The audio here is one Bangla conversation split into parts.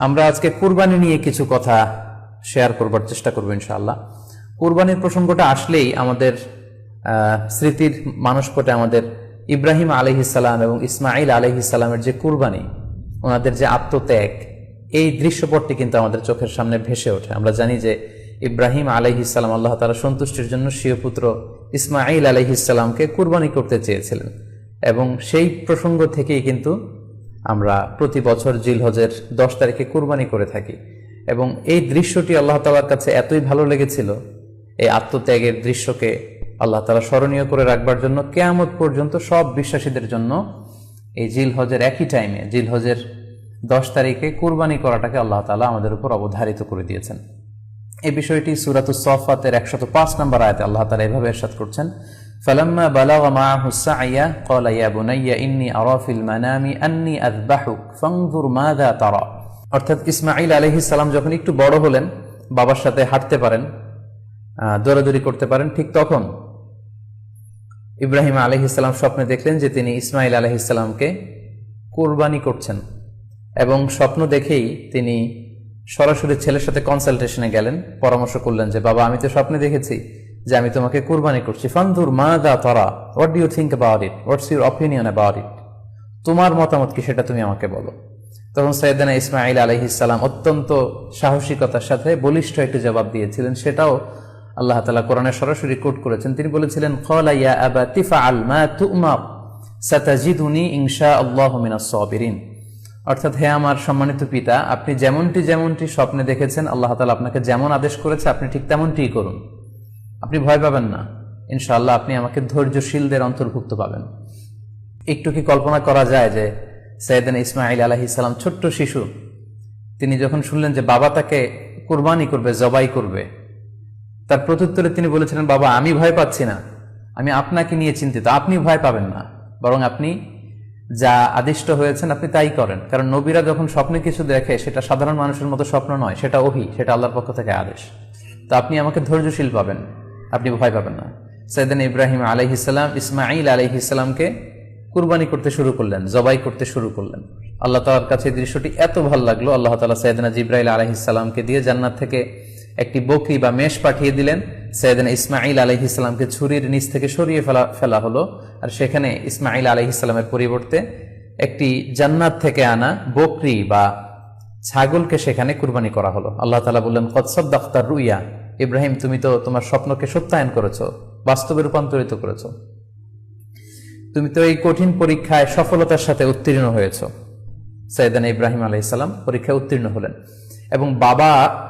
আমরা আজকে কুরবানি নিয়ে কিছু কথা শেয়ার করবার চেষ্টা করবো ইনশাআল্লাহ। কুরবানির প্রসঙ্গটা আসলেই আমাদের স্মৃতির মানসপটে আমাদের ইব্রাহিম আলাইহিসসালাম এবং ইসমাইল আলাইহিসসালামের যে কুরবানি, ওনাদের যে আত্মত্যাগ, এই দৃশ্যপটটি কিন্তু আমাদের চোখের সামনে ভেসে ওঠে। আমরা জানি যে ইব্রাহিম আলাইহিসসালাম আল্লাহ তাআলা সন্তুষ্টির জন্য স্বীয় পুত্র ইসমাইল আলাইহিসসালামকে কুরবানি করতে চেয়েছিলেন, এবং সেই প্রসঙ্গ থেকেই কিন্তু আমরা প্রতি বছর জিলহজের 10 তারিখে কুরবানি করে থাকি। এবং এই দৃশ্যটি আল্লাহ তাআলার কাছে এতই ভালো লেগেছিল, এই আত্মত্যাগের দৃশ্যকে আল্লাহ তাআলা স্মরণীয় করে রাখবার জন্য কিয়ামত পর্যন্ত সব বিশ্বাসীদের জন্য এই জিলহজের একই টাইমে, জিলহজের 10 তারিখে কুরবানি করাটাকে আল্লাহ তাআলা আমাদের উপর অবধারিত করে দিয়েছেন। এই বিষয়টি সূরাতুস সাফফাতের 105 নম্বর আয়াতে আল্লাহ তাআলা এভাবে ইরশাদ করছেন, ফালাম্মা বালাগা মাআহু সা'য়া ক্বালা ইয়া বুনাইয়া ইন্নী আরা ফিল মানামি আন্নী আযবাহুক ফানজুর মাযা তারা। অর্থাৎ ইসমাঈল আলাইহিস সালাম যখন একটু বড় হলেন, বাবার সাথে হাঁটতে পারেন, দৌড়াদৌড়ি করতে পারেন, ঠিক তখন ইব্রাহিম আলাইহিস সালাম স্বপ্নে দেখলেন যে তিনি ইসমাঈল আলাইহিস সালামকে কুরবানি করছেন, এবং স্বপ্ন দেখেই তিনি সরাসরি ছেলের সাথে কনসালটেশনে গেলেন, পরামর্শ করলেন যে বাবা, আমি তো স্বপ্নে দেখেছি যে আমি তোমাকে কুরবানি করছি, ফানজুর মাযা তারা, what do you think about it, what's your opinion about it, তোমার মতামত কি সেটা তুমি আমাকে বলো। তখন সাইয়েদনা ইসমাঈল আলাইহিস সালাম অত্যন্ত সাহসিকতার সাথে বলিষ্ঠ একটি জবাব দিয়েছিলেন, সেটাও আল্লাহ তাআলা কোরআনে সরাসরি কোট করেছেন। তিনি বলেছিলেন, ক্বালা ইয়া আবাতি ফাআল মা তু'মার সাতাজিদুনি ইনশাআল্লাহু মিনাস সাবিরিন। অর্থাৎ, হে আমার সম্মানিত পিতা, আপনি যেমনটি স্বপ্নে দেখেছেন, আল্লাহ তাআলা আপনাকে যেমন আদেশ করেছে আপনি ঠিক তেমনটিই করুন, আপনি ভয় পাবেন না, ইনশাআল্লাহ আপনি আমাকে ধৈর্যশীলদের অন্তর্ভুক্ত পাবেন। একটু কি কল্পনা করা যায় যে সাইয়েদনা ইসমাঈল আলাইহিস সালাম, ছোট্ট শিশু, তিনি যখন শুনলেন যে বাবা তাকে কুরবানি করবে, জবাই করবে, তার প্রত্যুত্তরে তিনি বলেছিলেন, বাবা, আমি ভয় পাচ্ছি না, আমি আপনাকে নিয়ে চিন্তিত, আপনি ভয় পাবেন না, বরং আপনি যা আদিষ্ট হয়েছেন আপনি তাই করেন। কারণ নবীরা যখন স্বপ্নে কিছু দেখে, সেটা সাধারণ মানুষের মতো স্বপ্ন নয়, সেটা ওহী, সেটা আল্লাহর পক্ষ থেকে আদেশ। তো আপনি আমাকে ধৈর্যশীল পাবেন, আপনি ভয় পাবেন না। সাইয়েদনা ইব্রাহিম আলাইহিস সালাম ইসমাঈল আলাইহিস সালামকে কুরবানি করতে শুরু করলেন, জবাই করতে শুরু করলেন। আল্লাহ তাআলার কাছে এই দৃশ্যটি এত ভালো লাগলো, আল্লাহ তাআলা সাইয়েদনা জিবরাইল আলাইহিস সালামকে দিয়ে জান্নাত থেকে একটি বকরি বা মেষ পাঠিয়ে দিলেন। সাইয়েদনা ইসমাঈল আলাইহিস সালামকে ছুরির নিচ থেকে সরিয়ে ফেলা হলো, আর সেখানে ইসমাঈল আলাইহিস সালামের পরিবর্তে একটি জান্নাত থেকে আনা বকরি বা ছাগলকে সেখানে কুরবানি করা হলো। আল্লাহ তাআলা বললেন, কদ সাদ্দাকতা রুইয়া, ইব্রাহিম, তুমি তো তোমার স্বপ্নকে সত্যায়ন করেছো, বাস্তবে রূপান্তরিত করেছো, তুমি তো এই কঠিন পরীক্ষায় সফলতার সাথে উত্তীর্ণ হয়েছো। সাইয়েদনা ইব্রাহিম আলাইহিস সালাম পরীক্ষায় উত্তীর্ণ হলেন, এবং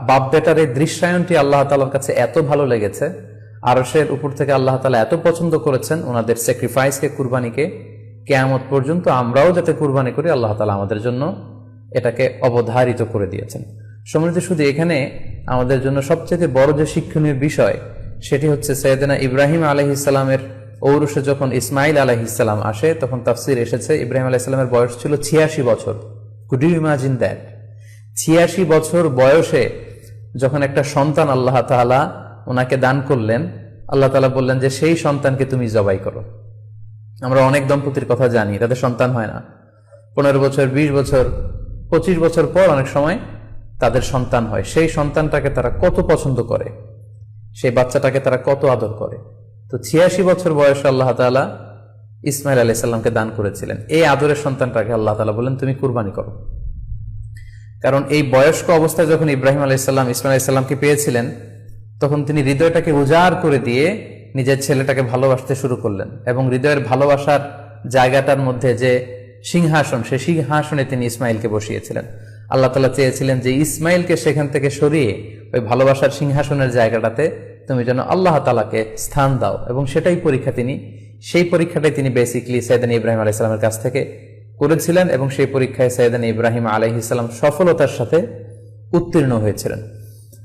বাপ বেটার এই দৃশ্যায়নটি আল্লাহ তাআলার কাছে এত ভালো লেগেছে, আরশের উপর থেকে আল্লাহ তাআলা এত পছন্দ করেছেন ওনাদের স্যাক্রিফাইসকে, কুরবানিকে, কিয়ামত পর্যন্ত আমরাও যাতে কুরবানি করি, আল্লাহ তাআলা আমাদের জন্য এটাকে অবধারিত করে দিয়েছেন। সম্মানিত, শুধু এখানে আমাদের জন্য সবচেয়ে বড় যে শিক্ষণীয় বিষয়, সেটি হচ্ছে সাইয়েদনা ইব্রাহিম আলাইহিস সালামের ঔরসে যখন ইসমাঈল আলাইহিস সালাম আসে, তখন তাফসীর এসেছে ইব্রাহিম আলাইহিস সালামের বয়স ছিল 86 বছর। Could you imagine that? 86 বছর বয়সে যখন একটা সন্তান আল্লাহ তাআলা ওনাকে দান করলেন, আল্লাহ তাআলা বললেন যে সেই সন্তানকে তুমি জবাই করো। আমরা অনেক দম্পতির কথা জানি, তাদের সন্তান হয় না, 15 বছর, 20 বছর, 25 বছর পর অনেক সময় তাদের সন্তান হয়। সেই সন্তানটাকে তারা কত পছন্দ করে, সেই বাচ্চাটাকে তারা কত আদর করে। তো 86 বছর বয়সে আল্লাহ তাআলা ইসমাঈল আলাইহিস সালামকে দান করেছিলেন। এই আদরের সন্তানটাকে আল্লাহ তাআলা বলেন, তুমি কুরবানি করো। কারণ এই বয়স্ক অবস্থায় যখন ইব্রাহিম আলাইহিস সালাম ইসমাঈল আলাইহিস সালামকে পেয়েছিলেন, তখন তিনি হৃদয়টাকে উজাড় করে দিয়ে নিজের ছেলেটাকে ভালোবাসতে শুরু করলেন, এবং হৃদয়ের ভালোবাসার জায়গাটার মধ্যে যে সিংহাসন, সেই সিংহাসনে তিনি ইসমাঈলকে বসিয়েছিলেন। আল্লাহ তাআলা চেয়েছিলেন যে ইসমাঈলকে সেখান থেকে সরিয়ে ওই ভালোবাসার সিংহাসনের জায়গাটাতে তুমি যেন আল্লাহ তাআলাকে স্থান দাও, এবং সেই পরীক্ষাটাই তিনি বেসিক্যালি সাইয়েদনা ইব্রাহিম আলাইহিস সালামের কাছ থেকে করেছিলেন, এবং সেই পরীক্ষায় সাইয়েদনা ইব্রাহিম আলাইহিস সালাম সফলতার সাথে উত্তীর্ণ হয়েছিলেন।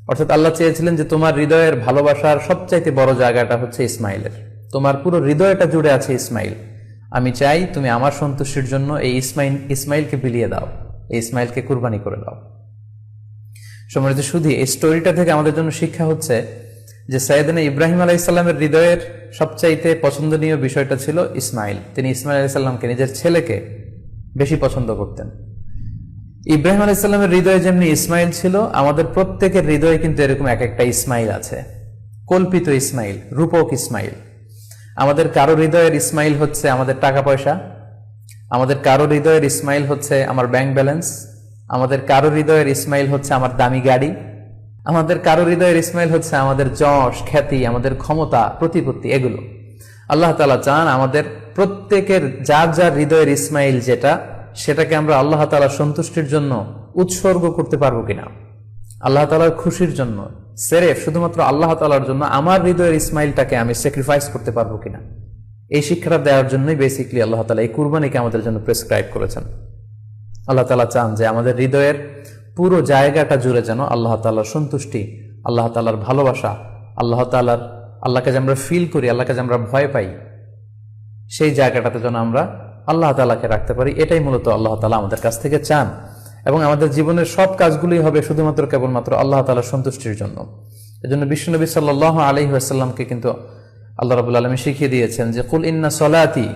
অর্থাৎ আল্লাহ চেয়েছিলেন যে তোমার হৃদয়ের ভালোবাসার সবচাইতে বড় জায়গাটা হচ্ছে ইসমাঈলের, তোমার পুরো হৃদয়টা জুড়ে আছে ইসমাঈল। আমি চাই তুমি আমার সন্তুষ্টির জন্য এই ইসমাঈলকে বিলিয়ে দাও, এই ইসমাঈলকে কুরবানি করে দাও। সম্মানিত, শুধু এই স্টোরিটা থেকে আমাদের জন্য শিক্ষা হচ্ছে যে সাইয়েদনা ইব্রাহিম আলাইহিস সালামের হৃদয়ের সবচাইতে পছন্দনীয় বিষয়টা ছিল ইসমাঈল। তিনি ইসমাঈল আলাইহিস সালামকে, নিজের ছেলেকে, বেশি পছন্দ করতেন। ইব্রাহিম আলাইহিস সালামের হৃদয়ে যেমনি ইসমাইল ছিল, আমাদের প্রত্যেকের হৃদয়ে কিন্তু এরকম এক একটা ইসমাইল আছে, কল্পিত ইসমাইল, রূপক ইসমাইল। আমাদের কারো হৃদয়ের ইসমাইল হচ্ছে আমাদের টাকা পয়সা, আমাদের কারো হৃদয়ের ইসমাইল হচ্ছে আমার ব্যাংক ব্যালেন্স, আমাদের কারো হৃদয়ের ইসমাইল হচ্ছে আমার দামি গাড়ি, আমাদের কারো হৃদয়ের ইসমাইল হচ্ছে আমাদের যশ খ্যাতি, আমাদের ক্ষমতা প্রতিপত্তি, এগুলো। আল্লাহ তাআলা চান আমাদের প্রত্যেকের যার যার হৃদয়ের ইসমাইল যেটা, সেটাকে আমরা আল্লাহ তাআলার সন্তুষ্টির জন্য উৎসর্গ করতে পারবো কিনা, আল্লাহ তাআলার খুশির জন্য, সেরেফ শুধুমাত্র আল্লাহ তাআলার জন্য আমার হৃদয়ের ইসমাইলটাকে আমি স্যাক্রিফাইস করতে পারবো কিনা, এই শিক্ষাটা দেওয়ার জন্যই বেসিক্যালি আল্লাহ তাআলা এই কুরবানিকে আমাদের জন্য প্রেসক্রাইব করেছেন। আল্লাহ তাআলা চান যে আমাদের হৃদয়ের পুরো জায়গাটা জুড়ে যেন আল্লাহ তাআলার সন্তুষ্টি, আল্লাহ তাআলার ভালোবাসা, আল্লাহকে যে আমরা ফিল করি, আল্লাহকে যে আমরা ভয় পাই, সেই জায়গাটাতে যেন আমরা আল্লাহ তাআলাকে রাখতে পারি। এটাই মূলত আল্লাহ তাআলা আমাদের কাছ থেকে চান। এবং আমাদের জীবনের সব কাজগুলোই হবে শুধুমাত্র কেবলমাত্র আল্লাহ তাআলার সন্তুষ্টির জন্য। এজন্য বিশ্বনবী সাল্লাল্লাহু আলাইহি ওয়াসাল্লামকে কিন্তু আল্লাহ রাব্বুল আলামিন শিখিয়ে দিয়েছেন যে কুল ইন্না সলাতি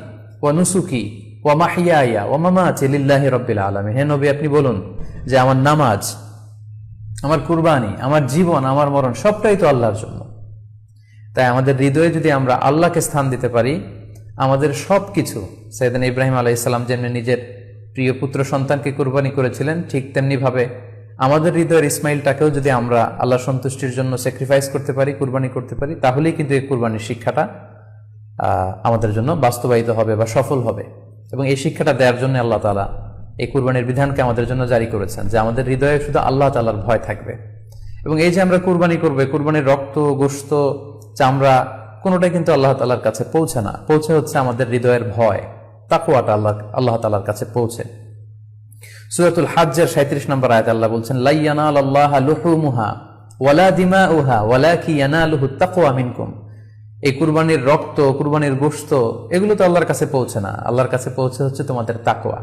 ওয়া নুসুকি ওয়া মাহইয়ায়া ওয়া মামাতি লিল্লাহি রাব্বিল আলামিন। হে নবী, আপনি বলুন যে আমার নামাজ, আমার কুরবানি, আমার জীবন, আমার মরণ সবটাই তো আল্লাহর জন্য। তাই আমাদের হৃদয়ে যদি আমরা আল্লাহকে স্থান দিতে পারি, আমাদের সবকিছু, সাইয়েদনা ইব্রাহিম আলাইহিস সালাম যেমনি নিজের প্রিয় পুত্র সন্তানকে কুরবানি করেছিলেন, ঠিক তেমনি ভাবে আমাদের হৃদয়ের ইসমাইলটাকেও যদি আমরা আল্লাহ সন্তুষ্টির জন্য স্যাক্রিফাইস করতে পারি, কুরবানি করতে পারি, তাহলেই কিন্তু এই কুরবানির শিক্ষাটা আমাদের জন্য বাস্তবায়িত হবে বা সফল হবে। এবং এই শিক্ষাটা দেওয়ার জন্য আল্লাহ তাআলা এই কুরবানির বিধানকে আমাদের জন্য জারি করেছেন, যে আমাদের হৃদয়ে শুধু আল্লাহ তাআলার ভয় থাকবে। এবং এই যে আমরা কুরবানি করবে, কুরবানির রক্ত, গোশত, চামড়া কোনোটাই কিন্তু আল্লাহ তাআলার কাছে পৌঁছে না, পৌঁছে হচ্ছে আমাদের হৃদয়ের ভয়, তাকওয়াটা আল্লাহ তাআলার কাছে পৌঁছে। সূরাতুল হজ্জের 37 নম্বর আয়াতে আল্লাহ বলছেন, লা ইয়ানালাল্লাহা লুহুমুহা ওয়ালা দিমাউহা ওয়ালাকি ইয়ানালুহুত তাকওয়া মিনকুম। এই কুরবানির রক্ত, কুরবানির গোশত, এগুলো তো আল্লাহর কাছে পৌঁছে না, আল্লাহর কাছে পৌঁছে হচ্ছে তোমাদের তাকওয়া।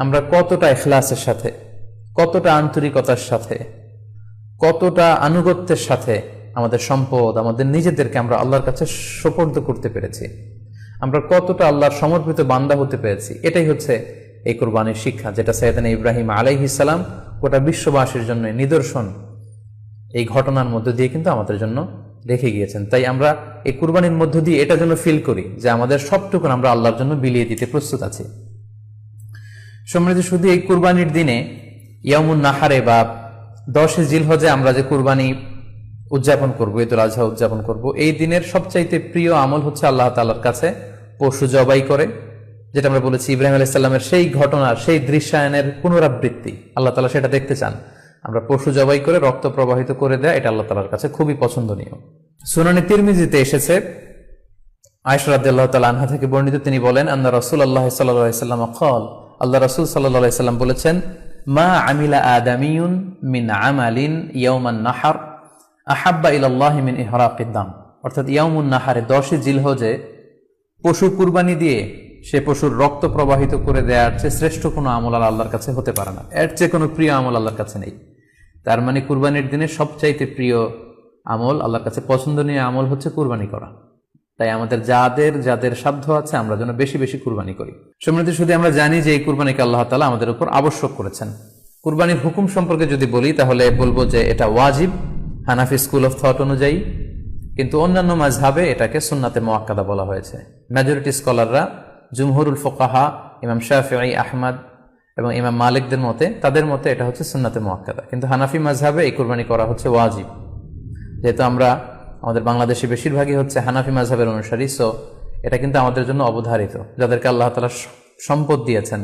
আমরা কতটা ইখলাসের সাথে, কতটা আন্তরিকতার সাথে, কতটা আনুগত্যের সাথে আমাদের সম্পদ, আমাদের নিজেদেরকে আমরা আল্লাহর কাছে সোপর্দ করতে পেরেছি, আমরা কতটা আল্লাহর সমর্পিত বান্দা হতে পেরেছি, এটাই হচ্ছে এই কুরবানির শিক্ষা, যেটা সাইয়েদনা ইব্রাহিম আলাইহিস সালাম গোটা বিশ্ববাসীর জন্য নিদর্শন এই ঘটনার মধ্য দিয়ে কিন্তু আমাদের জন্য রেখে গিয়েছেন। তাই আমরা এই কুরবানির মধ্য দিয়ে এটা জন্য ফিল করি যে আমাদের সবটুকু আমরা আল্লাহর জন্য বিলিয়ে দিতে প্রস্তুত আছি। সম্মানিত, শুধু এই কুরবানির দিনে ইয়ামুন নাহারে বা 10 জিলহজে আমরা যে কুরবানি উদযাপন করবো, ঈদুল আজহা উদযাপন করব, এই দিনের সবচাইতে প্রিয় আমল হচ্ছে আল্লাহ তাআলার কাছে পশু জবাই করে, যেটা আমরা বলেছি ইব্রাহিম আলাইহিস সালামের সেই ঘটনার, সেই দৃশ্যায়নের পুনরাবৃত্তি আল্লাহ তাআলা সেটা দেখতে চান। আমরা পশু জবাই করে রক্ত প্রবাহিত করে দেয়া, এটা আল্লাহ তাআলার কাছে খুবই পছন্দনীয়। সুনানে তিরমিজিতে এসেছে, আয়েশা রাদিয়াল্লাহু তাআলা আনহা থেকে বর্ণিত, তিনি বলেন, আন্না রাসূলুল্লাহ সাল্লাল্লাহু আলাইহি ওয়াসাল্লাম ক্বাল, আল্লাহ রাসূল সাল্লাল্লাহু আলাইহি ওয়াসাল্লাম বলেছেন, মা আমিলা আদামিয়ুন মিন আমালিন ইয়াওমান নাহর আহাব্বা ইলাল্লাহি মিন ইহরাকিদ দাম। অর্থাৎ ইয়াউমুন নাহারে 10 জিলহজে পশু কুরবানি দিয়ে সে পশুর রক্ত প্রবাহিত করে দেওয়ার চেয়ে শ্রেষ্ঠ কোনো আমল আর আল্লাহর কাছে হতে পারে না, এর চেয়ে কোনো প্রিয় আমল আল্লাহর কাছে নেই। তার মানে কুরবানির দিনে সবচাইতে প্রিয় আমল, আল্লাহর কাছে পছন্দনীয় আমল হচ্ছে কুরবানি করা। তাই আমাদের যাদের সাধ্য আছে আমরা যেন বেশি বেশি কুরবানি করি। সম্মানিত, শুধু আমরা জানি যে এই কুরবানিকে আল্লাহ তাআলা আমাদের উপর আবশ্যক করেছেন। কুরবানির হুকুম সম্পর্কে যদি বলি তাহলে বলবো যে এটা ওয়াজিব হানাফি স্কুল অফ থট অনুযায়ী, কিন্তু অন্যান্য মাযহাবে এটাকে সুন্নাতে মুআক্কাদা বলা হয়েছে। মেজরিটি স্কলাররা, জুমহুরুল ফুকাহা, ইমাম শাফিঈ, আহমদ এবং ইমাম মালিকদের মতে, তাদের মতে এটা হচ্ছে সুন্নাতে মুআক্কাদা। কিন্তু হানাফি মাযহাবে এই কুরবানি করা হচ্ছে ওয়াজিব। যেহেতু আমাদের বাংলাদেশে বেশিরভাগই হচ্ছে হানাফি মাযহাবের অনুসারী, সো এটা কিন্তু আমাদের জন্য অবধারিত। যাদেরকে আল্লাহ তাআলা সম্পদ দিয়েছেন,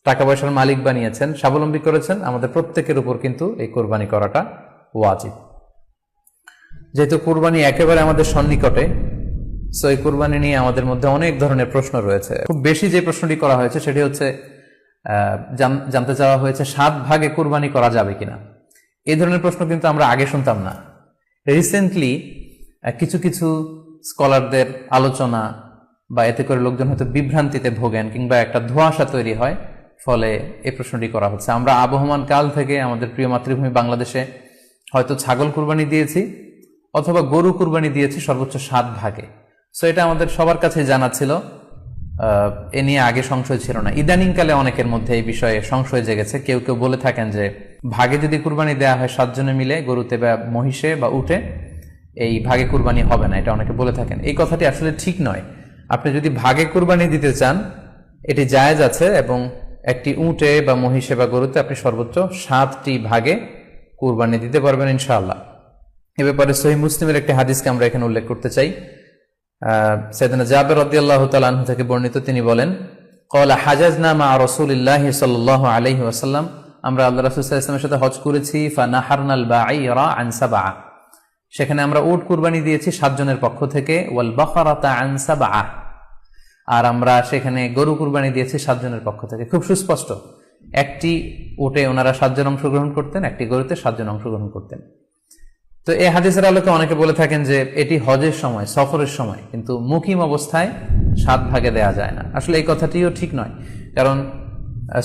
টাকা পয়সার মালিক বানিয়েছেন, স্বাবলম্বী করেছেন, আমাদের প্রত্যেকের উপর কিন্তু এই কুরবানি করাটা ওয়াজিব। যেহেতু কুরবানি একেবারে আমাদের সন্নিকটে, সো এই কুরবানি নিয়ে আমাদের মধ্যে অনেক ধরনের প্রশ্ন রয়েছে। খুব বেশি যে প্রশ্নটি করা হয়েছে সেটি হচ্ছে জানতে চাওয়া হয়েছে 7 ভাগে কুরবানি করা যাবে কিনা। এই ধরনের প্রশ্ন কিন্তু আমরা আগে শুনতাম না। রিসেন্টলি কিছু কিছু স্কলারদের আলোচনা বা এতে করে লোকজন হয়তো বিভ্রান্তিতে ভোগেন কিংবা একটা ধোঁয়াশা তৈরি হয়, ফলে এই প্রশ্নটি করা হচ্ছে। আমরা আবহমান কাল থেকে আমাদের প্রিয় মাতৃভূমি বাংলাদেশে হয়তো ছাগল কুরবানি দিয়েছি অথবা গরু কুরবানি দিয়েছি সর্বোচ্চ 7 ভাগে। সো এটা আমাদের সবার কাছে জানা ছিল এ নিয়ে আগে সংশয় ছিল না, ইদানিংকালে অনেকের মধ্যে এই বিষয়ে সংশয় জেগেছে। কেউ কেউ বলে থাকেন যে ভাগে যদি কুরবানি দেওয়া হয় 7 জনে মিলে, গরুতে বা মহিষে বা উটে, এই ভাগে কুরবানি হবে না, এটা অনেকে বলে থাকেন। এই কথাটি আসলে ঠিক নয়। আপনি যদি ভাগে কুরবানি দিতে চান এটি জায়েজ আছে, এবং একটি উটে বা মহিষে বা গরুতে আপনি সর্বোচ্চ 7টি ভাগে কুরবানি দিতে পারবেন ইনশাআল্লাহ। এ ব্যাপারে সহিহ মুসলিমের একটি হাদিসকে আমরা এখানে উল্লেখ করতে চাই। সাইয়েদনা জাবের রাদিয়াল্লাহু তাআলা আনহু থেকে বর্ণিত, তিনি বলেন, ক্বালা হাজাজনা মা রাসূলিল্লাহি সাল্লাল্লাহু আলাইহি ওয়াসাল্লাম, আমরা আল্লাহ রাসূল সাল্লাল্লাহু আলাইহি ওয়াসাল্লামের সাথে হজ করেছি, ফানাহারনাল বাঈরা আন সাবআ, সেখানে আমরা উট কুরবানি দিয়েছি 7 জনের পক্ষ থেকে, ওয়াল বাকারাতা আন সাবআ, আর আমরা সেখানে গরু কুরবানি দিয়েছি 7 জনের পক্ষ থেকে। খুব সুস্পষ্ট, একটি উটে ওনারা 7 জন অংশগ্রহণ করতেন, একটি গরুতে 7 জন অংশগ্রহণ করতেন। তো এই হাদিসের আলোকে অনেকে বলে থাকেন যে এটি হজের সময়, সফরের সময়, কিন্তু মুকিম অবস্থায় 7 ভাগে দেয়া যায় না। আসলে এই কথাটিও ঠিক নয়, কারণ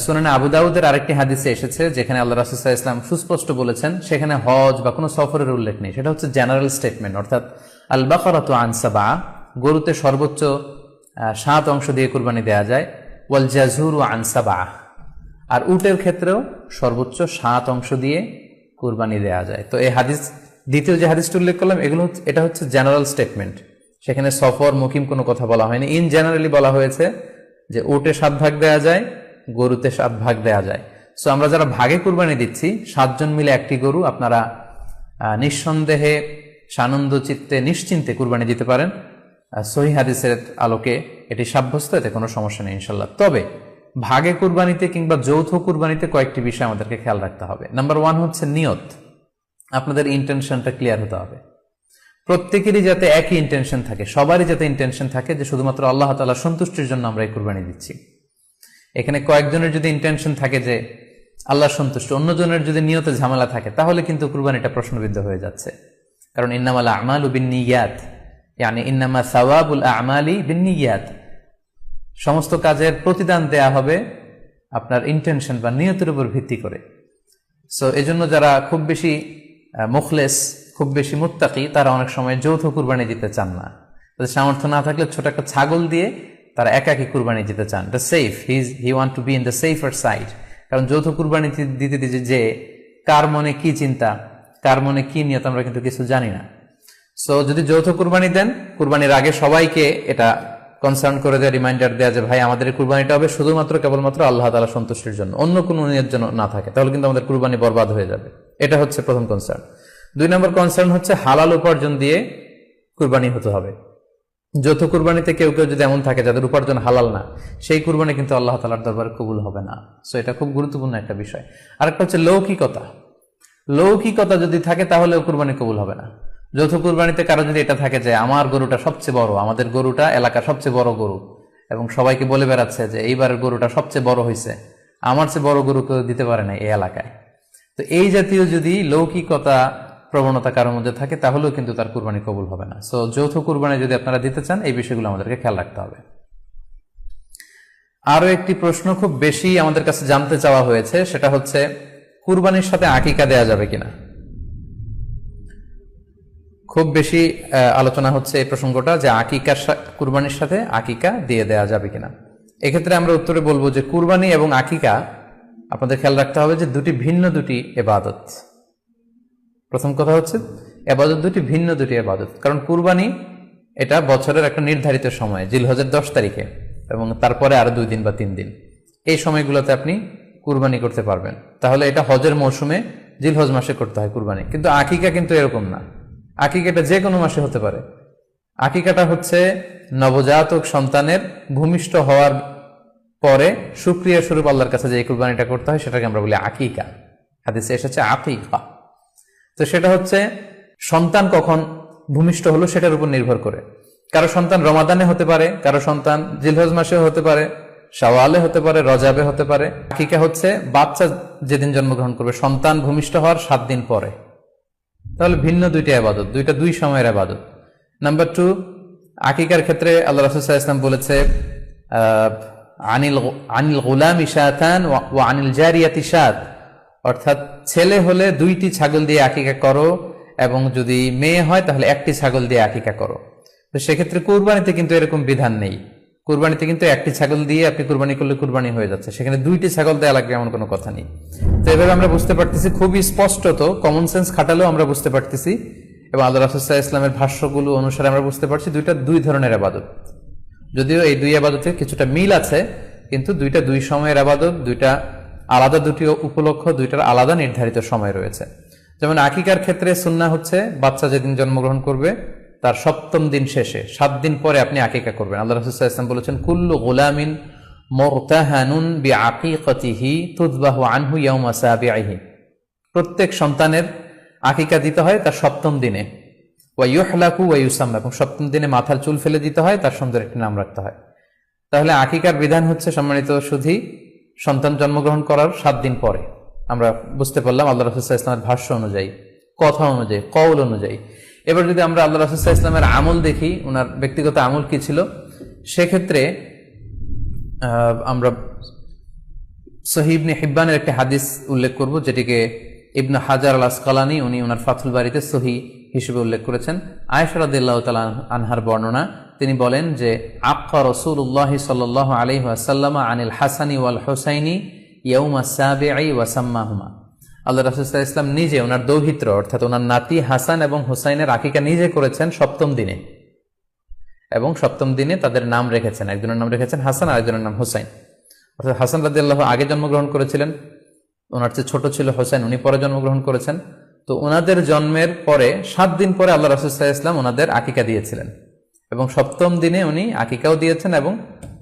সুনানে আবু দাউদের আরেকটি হাদিসে এসেছে যেখানে আল্লাহ রাসূল সাল্লাল্লাহু আলাইহি ওয়াসাল্লাম সুস্পষ্ট বলেছেন, সেখানে হজ বা কোনো সফরের উল্লেখ নেই। সেটা হচ্ছে জেনারেল স্টেটমেন্ট, অর্থাৎ আল বাকারাতু আন সাবআ, গরুতে সর্বোচ্চ 7 অংশ দিয়ে কুরবানি দেয়া যায়, ওয়াল জাযুরু আন সাবআ, আর উটের ক্ষেত্রেও সর্বোচ্চ 7 অংশ দিয়ে কুরবানি দেয়া যায়। তো এই হাদিস, দ্বিতীয় যে হাদিসটি উল্লেখ করলাম, এটা হচ্ছে জেনারেল স্টেটমেন্ট, সেখানে সফর মুকিম কোনো কথা বলা হয়নি। ইন জেনারেলি বলা হয়েছে যে উটে 7 ভাগ দেয়া যায়, গরুতে 7 ভাগ দেয়া যায়। সো আমরা যারা ভাগে কুরবানি দিচ্ছি, 7 জন মিলে একটি গরু, আপনারা নিঃসন্দেহে সানন্দ চিত্তে নিশ্চিন্তে কুরবানি দিতে পারেন। সহিহ হাদিসের আলোকে এটি সাব্যস্ত, এতে কোনো সমস্যা নেই ইনশাল্লাহ। তবে ভাগে কুরবানিতে কিংবা যৌথ কুরবানিতে কয়েকটি বিষয় আমাদেরকে খেয়াল রাখতে হবে। নাম্বার 1 হচ্ছে নিয়ত। আপনাদের ইন্টেনশনটা ক্লিয়ার হতে হবে। প্রত্যেকেরই যাতে একই ইন্টেনশন থাকে, সবারই যাতে ইন্টেনশন থাকে যে শুধুমাত্র আল্লাহ তাআলার সন্তুষ্টির জন্য আমরা এই কুরবানি দিচ্ছি। এখানে কয়েকজনের যদি ইন্টেনশন থাকে যে আল্লাহর সন্তুষ্ট, অন্যজনের যদি নিয়তে ঝামেলা থাকে, তাহলে কিন্তু কুরবানিটা প্রশ্নবিদ্ধ হয়ে যাচ্ছে। কারণ ইন্নামাল আমালু বিন্নিয়াত, ইয়ানি ইন্নামা সাওয়াবুল আমালি বিন্নিয়াত, সমস্ত কাজের প্রতিদান দেয়া হবে আপনার ইন্টেনশন বা নিয়তের উপর ভিত্তি করে। সো এজন্য যারা খুব বেশি মুখলেস, খুব বেশি মুত্তাকি, তারা অনেক সময় যৌথ কুরবানি দিতে চান না। তাদের সামর্থ্য না থাকলে ছোট একটা ছাগল দিয়ে তারা একাকি কুরবানি দিতে চান। The safe, he want to be in the safer side. কারণ যৌথ কুরবানি দিতে দিতে যে কার মনে কি চিন্তা, কার মনে কি নিয়ত, আমরা কিন্তু কিছু জানি না। সো যদি যৌথ কুরবানি দেন, কুরবানির আগে সবাইকে এটা কনসার্ন করে দেওয়া, রিমাইন্ডার দেওয়া যে ভাই আমাদের কুরবানিটা হবে শুধুমাত্র কেবলমাত্র আল্লাহ তাআলা সন্তুষ্টির জন্য, অন্য কোনো নিয়তের জন্য না থাকে, তাহলে কিন্তু আমাদের কুরবানি বরবাদ হয়ে যাবে। এটা হচ্ছে প্রথম কনসার্ন। 2 নম্বর কনসার্ন হচ্ছে হালাল উপার্জন দিয়ে কুরবানি হতে হবে। যৌথ কুরবানিতে কেউ কেউ যদি এমন থাকে যাদের উপার্জন হালাল না, সেই কুরবানি কিন্তু আল্লাহ তাআলার দরবারে কবুল হবে না। সো এটা খুব গুরুত্বপূর্ণ একটা বিষয়। আরেকটা হচ্ছে লৌকিকতা। লৌকিকতা যদি থাকে তাহলেও কুরবানি কবুল হবে না। যৌথ কুরবানিতে কারো যদি এটা থাকে যে আমার গরুটা সবচেয়ে বড়, আমাদের গরুটা এলাকার সবচেয়ে বড় গরু, এবং সবাইকে বলে বেড়াচ্ছে যে এইবারের গরুটা সবচেয়ে বড় হয়েছে, আমার চেয়ে বড় গরু কেউ দিতে পারে না এই এলাকায়। তো এই জাতীয় যদি লৌকিকতা প্রবণতা কারোর মধ্যে থাকে, তাহলেও কিন্তু তার কুরবানি কবুল হবে না। সো যৌথ কুরবানি যদি আপনারা দিতে চান, এই বিষয়গুলো আমাদেরকে খেয়াল রাখতে হবে। আরো একটি প্রশ্ন খুব বেশি আমাদের কাছে জানতে চাওয়া হয়েছে, সেটা হচ্ছে কুরবানির সাথে আকিকা দেয়া যাবে কিনা। খুব বেশি আলোচনা হচ্ছে এই প্রসঙ্গটা যে কুরবানির সাথে আকিকা দিয়ে দেয়া যাবে কিনা। এক্ষেত্রে আমরা উত্তরে বলবো যে কুরবানি এবং আকিকা আপনাদের খেয়াল রাখতে হবে যে দুটি ভিন্ন ইবাদত। প্রথম কথা হচ্ছে ইবাদত দুটি ভিন্ন ইবাদত। কারণ কুরবানি এটা বছরের একটা নির্ধারিত সময়, জিলহজের 10 তারিখে, এবং তারপরে আরো 2 দিন বা 3 দিন, এই সময়গুলোতে আপনি কুরবানি করতে পারবেন। তাহলে এটা হজের মৌসুমে জিলহজ মাসে করতে হয় কুরবানি। কিন্তু আকিকা কিন্তু এরকম না। আকিকাটা যে কোনো মাসে হতে পারে। আকিকাটা হচ্ছে নবজাতক সন্তানের ভূমিষ্ঠ হওয়ার পরে শুকরিয়া স্বরূপ আল্লাহর কাছে যে কুরবানিটা করতে হয়, সেটাকে আমরা বলি আকিকা। হাদিসে এসেছে আকিকা। তো সেটা হচ্ছে সন্তান কখন ভূমিষ্ঠ হলো সেটার উপর নির্ভর করে। কারো সন্তান রমাদানে হতে পারে, কারো সন্তান জিলহজ মাসেও হতে পারে, শাওয়ালে হতে পারে, রজাবে হতে পারে। আকিকা হচ্ছে বাচ্চা যেদিন জন্মগ্রহণ করবে, সন্তান ভূমিষ্ঠ হওয়ার 7 দিন পরে। তাহলে ভিন্ন দুইটা ইবাদত, দুই সময়ের ইবাদত। নাম্বার 2, আকিকার ক্ষেত্রে আল্লাহ রাসূল সাল্লাল্লাহু আলাইহি ওয়াসাল্লাম বলেছে আনিল গুলামি শাতান ওয়া আনিল জারিয়াতি শাত, অর্থাৎ ছেলে হলে 2টি ছাগল দিয়ে আকিকা করো, এবং যদি মেয়ে হয় তাহলে 1টি ছাগল দিয়ে আকিকা করো। তো সেক্ষেত্রে কুরবানিতে কিন্তু এরকম বিধান নেই। কুরবানিতে কিন্তু একটি ছাগল দিয়ে আপনি কুরবানি করলে কুরবানি হয়ে যাচ্ছে, সেখানে 2টি ছাগল দেওয়া লাগবে এমন কোনো কথা নেই। তো এভাবে আমরা বুঝতে পারতেছি, খুবই স্পষ্টত কমন সেন্স খাটালেও আমরা বুঝতে পারতেছি, এবং আল্লাহ রাসূল সাল্লাল্লাহু আলাইহি ওয়াসাল্লামের ভাষ্যগুলো অনুসারে আমরা বুঝতে পারছি দুইটা দুই ধরনের ইবাদত। যদিও এই দুই ইবাদতে কিছুটা মিল আছে, কিন্তু দুইটা দুই সময়ের ইবাদত, দুইটা আলাদা, দুটি উপলক্ষ, দুইটার আলাদা নির্ধারিত সময় রয়েছে। যেমন আকিকার ক্ষেত্রে সুন্নাহ হচ্ছে বাচ্চা যেদিন জন্মগ্রহণ করবে তার 7ম দিন শেষে 7 দিন পরে আপনি আকিকা করবেন। আল্লাহ রাসূল সাল্লাল্লাহু আলাইহি ওয়াসাল্লাম বলেছেন, কুল্লু গুলামিন মুরতাহানুন বিআকিকাতিহি তুযবাহু আনহু ইয়াওমা সাবিহি। প্রত্যেক সন্তানের আকিকা দিতে হয় তার 7ম দিনে, ওয়া ইউহলাকু ওয়া ইউসাম্মা, এবং 7ম দিনে মাথার চুল ফেলে দিতে হয়, তার সুন্দর একটি নাম রাখতে হয়। তাহলে আকিকার বিধান হচ্ছে সম্মানিত শুধু সন্তান জন্মগ্রহণ করার 7 দিন পরে। আমরা বুঝতে পারলাম আল্লাহ রাসূল সাল্লাল্লাহু আলাইহি ওয়াসাল্লামের ভাষ্য অনুযায়ী, কথা অনুযায়ী, কওল অনুযায়ী। এবার যদি আমরা আল্লাহ রাসূল সাল্লাল্লাহু আলাইহি ওয়াসাল্লামের আমল দেখি, ওনার ব্যক্তিগত আমল কি ছিল, সেক্ষেত্রে আমরা সহিহ ইবনে হিব্বানের একটি হাদিস উল্লেখ করব, যেটিকে ইবনে হাজার আল আসকালানী উনি ওনার ফাথুল বারীতে সহিহ হিসেবে উল্লেখ করেছেন। আয়েশা রাদিয়াল্লাহু তাআলা আনহার বর্ণনা, তিনি বলেন যে আক্কা রাসূলুল্লাহ সাল্লাল্লাহু আলাইহি ওয়াসাল্লাম আনিল হাসানি ওয়াল হুসাইনি ইয়াউমা সাবিঈ ওয়া সাম্মাহুমা। আল্লাহ রাসূল সাল্লাল্লাহু আলাইহি ওয়াসাল্লাম নিজে ওনার দৌহিত্র অর্থাৎ ওনার নাতি হাসান এবং হুসাইনের আকিকা নিজে করেছেন 7ম দিনে, এবং 7ম দিনে তাদের নাম রেখেছেন। একজনের নাম রেখেছেন হাসান, আরেকজনের নাম হুসাইন। অর্থাৎ হাসান রাদিয়াল্লাহু আগে জন্মগ্রহণ করেছিলেন, ওনার চেয়ে ছোট ছিল হুসাইন, উনি পরে জন্মগ্রহণ করেছেন। তো ওনাদের জন্মের পরে 7 দিন পরে আল্লাহ রাসূল সাল্লাল্লাহু আলাইহি ওয়াসাল্লাম ওনাদের আকিকা দিয়েছিলেন, এবং 7ম দিনে উনি আকিকাও দিয়েছেন এবং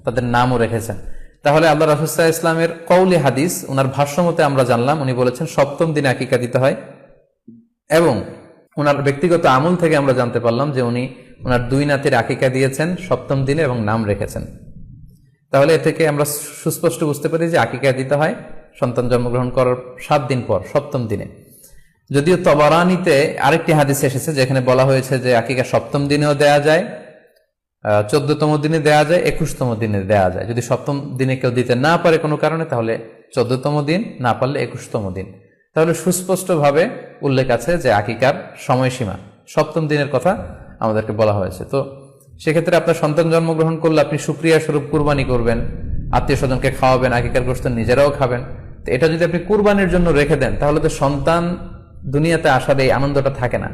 তাদের নামও রেখেছেন। তাহলে আল্লাহ রাসূল সাল্লাল্লাহু আলাইহি ওয়াসাল্লামের কওলি হাদিস, ওনার ভাষ্য মতে আমরা জানলাম উনি বলেছেন 7ম দিনে আকিকা দিতে হয়, এবং ওনার ব্যক্তিগত আমল থেকে আমরা জানতে পারলাম যে উনি ওনার 2 নাতির আকিকা দিয়েছেন 7ম দিনে এবং নাম রেখেছেন। তাহলে এ থেকে আমরা সুস্পষ্ট বুঝতে পারি যে আকিকা দিতে হয় সন্তান জন্মগ্রহণ করার 7 দিন পর, 7ম দিনে। যদিও তবারানিতে আরেকটি হাদিস এসেছে যেখানে বলা হয়েছে যে আকিকা 7ম দিনেও দেয়া যায়, 14তম দিনে দেয়া যায়, 21তম দিনে দেয়া যায়। যদি 7ম দিনে কেউ দিতে না পারে কোনো কারণে, তাহলে 14তম দিন, না পারলে 21তম দিন। তাহলে সুস্পষ্টভাবে উল্লেখ আছে যে আকিকার সময়সীমা 7ম দিনের কথা আমাদেরকে বলা হয়েছে। তো সেক্ষেত্রে আপনার সন্তান জন্মগ্রহণ করলে আপনি শুকরিয়া স্বরূপ কুরবানি করবেন, আত্মীয় স্বজনকে খাওয়াবেন, আকিকার গোশত নিজেরাও খাবেন। তো এটা যদি আপনি কুরবানির জন্য রেখে দেন, তাহলে তো সন্তান দুনিয়াতে আসার এই আনন্দটা থাকে না।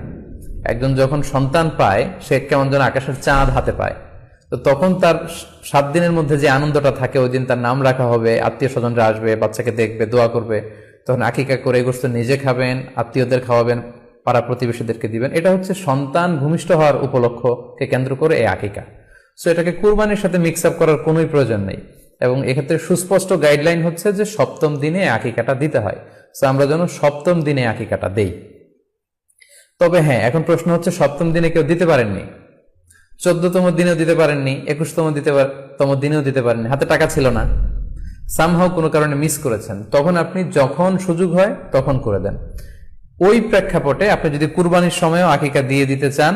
একজন যখন সন্তান পায়, সে কেমন যেন আকাশের চাঁদ হাতে পায়। তো তখন তার 7 দিনের মধ্যে যে আনন্দটা থাকে, ওই দিন তার নাম রাখা হবে, আত্মীয় স্বজনরা আসবে, বাচ্চাকে দেখবে, দোয়া করবে, তখন আকিকা করে গোশত নিজে খাবেন, আত্মীয়দের খাওয়াবেন, পাড়া প্রতিবেশীদেরকে দিবেন। এটা হচ্ছে সন্তান ভূমিষ্ঠ হওয়ার উপলক্ষকে কেন্দ্র করে এই আকিকা। সো এটাকে কুরবানির সাথে মিক্স আপ করার কোনোই প্রয়োজন নেই, এবং এক্ষেত্রে সুস্পষ্ট গাইডলাইন হচ্ছে যে 7ম দিনে আকিকাটা দিতে হয়। সো আমরা যেন 7ম দিনে আকিকাটা দেই। তবে হ্যাঁ, এখন প্রশ্ন হচ্ছে 7ম দিনে কেউ দিতে পারেননি, 14তম দিনেও দিতে পারেননি, 21তম দিনেও দিতে পারেননি, হাতে টাকা ছিল না, সামহাও কোনো কারণে মিস করেছেন, তখন আপনি যখন সুযোগ হয় তখন করে দেন। ওই প্রেক্ষাপটে আপনি যদি কুরবানির সময়ও আকিকা দিয়ে দিতে চান,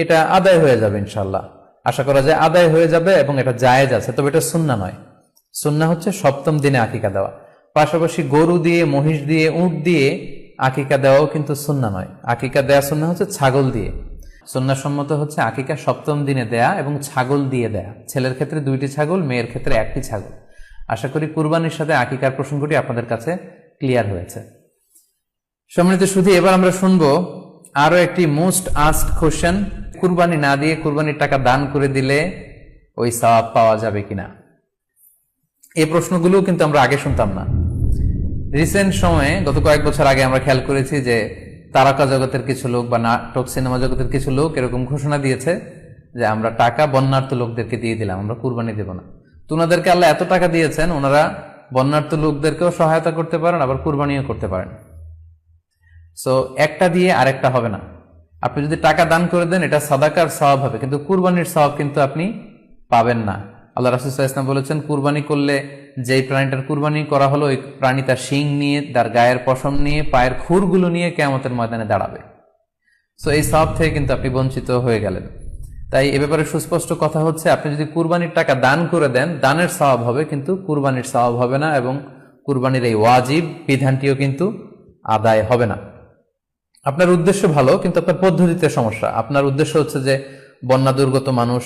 এটা আদায় হয়ে যাবে ইনশাআল্লাহ। আশা করা যায় আদায় হয়ে যাবে, এবং এটা জায়েজ আছে। তবে এটা সুন্নাহ নয়। সুন্নাহ হচ্ছে 7ম দিনে আকিকা দেওয়া। পাশাপাশি গরু দিয়ে, মহিষ দিয়ে, উট দিয়ে আকিকা দেওয়াও কিন্তু সুন্নাহ নয়। আকিকা দেয়া সুন্নাহ হচ্ছে ছাগল দিয়ে। সুন্নাহ সম্মত হচ্ছে আকিকা 7ম দিনে দেয়া এবং ছাগল দিয়ে দেয়া। ছেলের ক্ষেত্রে 2টি ছাগল, মেয়ের ক্ষেত্রে 1টি ছাগল। আশা করি কুরবানির সাথে আকিকার প্রসঙ্গটি আপনাদের কাছে ক্লিয়ার হয়েছে। সম্মানিত শুধু এবার আমরা শুনবো আরো একটি মোস্ট আস্কড কোশ্চেন, কুরবানি না দিয়ে কুরবানির টাকা দান করে দিলে ওই সওয়াব পাওয়া যাবে কিনা। এই প্রশ্নগুলো কিন্তু আমরা আগে শুনতাম না। রিসেন্ট সময়ে, গত কয়েক বছর আগে আমরা খেয়াল করেছি যে তারকা জগতের কিছু লোক বা নাটক সিনেমা জগতের কিছু লোক এরকম ঘোষণা দিয়েছে যে আমরা টাকা বন্যার্থ লোকদেরকে দিয়ে দিলাম, আমরা কুরবানি দেব না। তো ওনাদেরকে আল্লাহ এত টাকা দিয়েছেন, ওনারা বন্যার্থ লোকদেরকেও সহায়তা করতে পারেন, আবার কুরবানিও করতে পারেন। সো একটা দিয়ে আরেকটা হবে না। আপনি যদি টাকা দান করে দেন, এটা সাদাকার সওয়াব হবে, কিন্তু কুরবানির সওয়াব কিন্তু আপনি পাবেন না। আল্লাহ রাসূল সাল্লাল্লাহু আলাইহি ওয়াসাল্লাম বলেছেন, কুরবানি করলে যেই প্রাণীটার কুরবানি করা হলো, ওই প্রাণী তার শিং নিয়ে, তার গায়ের পশম নিয়ে, পায়ের খুরগুলো নিয়ে কিয়ামতের ময়দানে দাঁড়াবে। সো এই সওয়াব থেকে কিন্তু আপনি বঞ্চিত হয়ে গেলেন। তাই এ ব্যাপারে সুস্পষ্ট কথা হচ্ছে, আপনি যদি কুরবানির টাকা দান করে দেন, দানের সওয়াব হবে, কিন্তু কুরবানির সওয়াব হবে না, এবং কুরবানির এই ওয়াজিব বিধানটিও কিন্তু আদায় হবে না। আপনার উদ্দেশ্য ভালো, কিন্তু আপনার পদ্ধতিতে সমস্যা। আপনার উদ্দেশ্য হচ্ছে যে বন্যা দুর্গত মানুষ,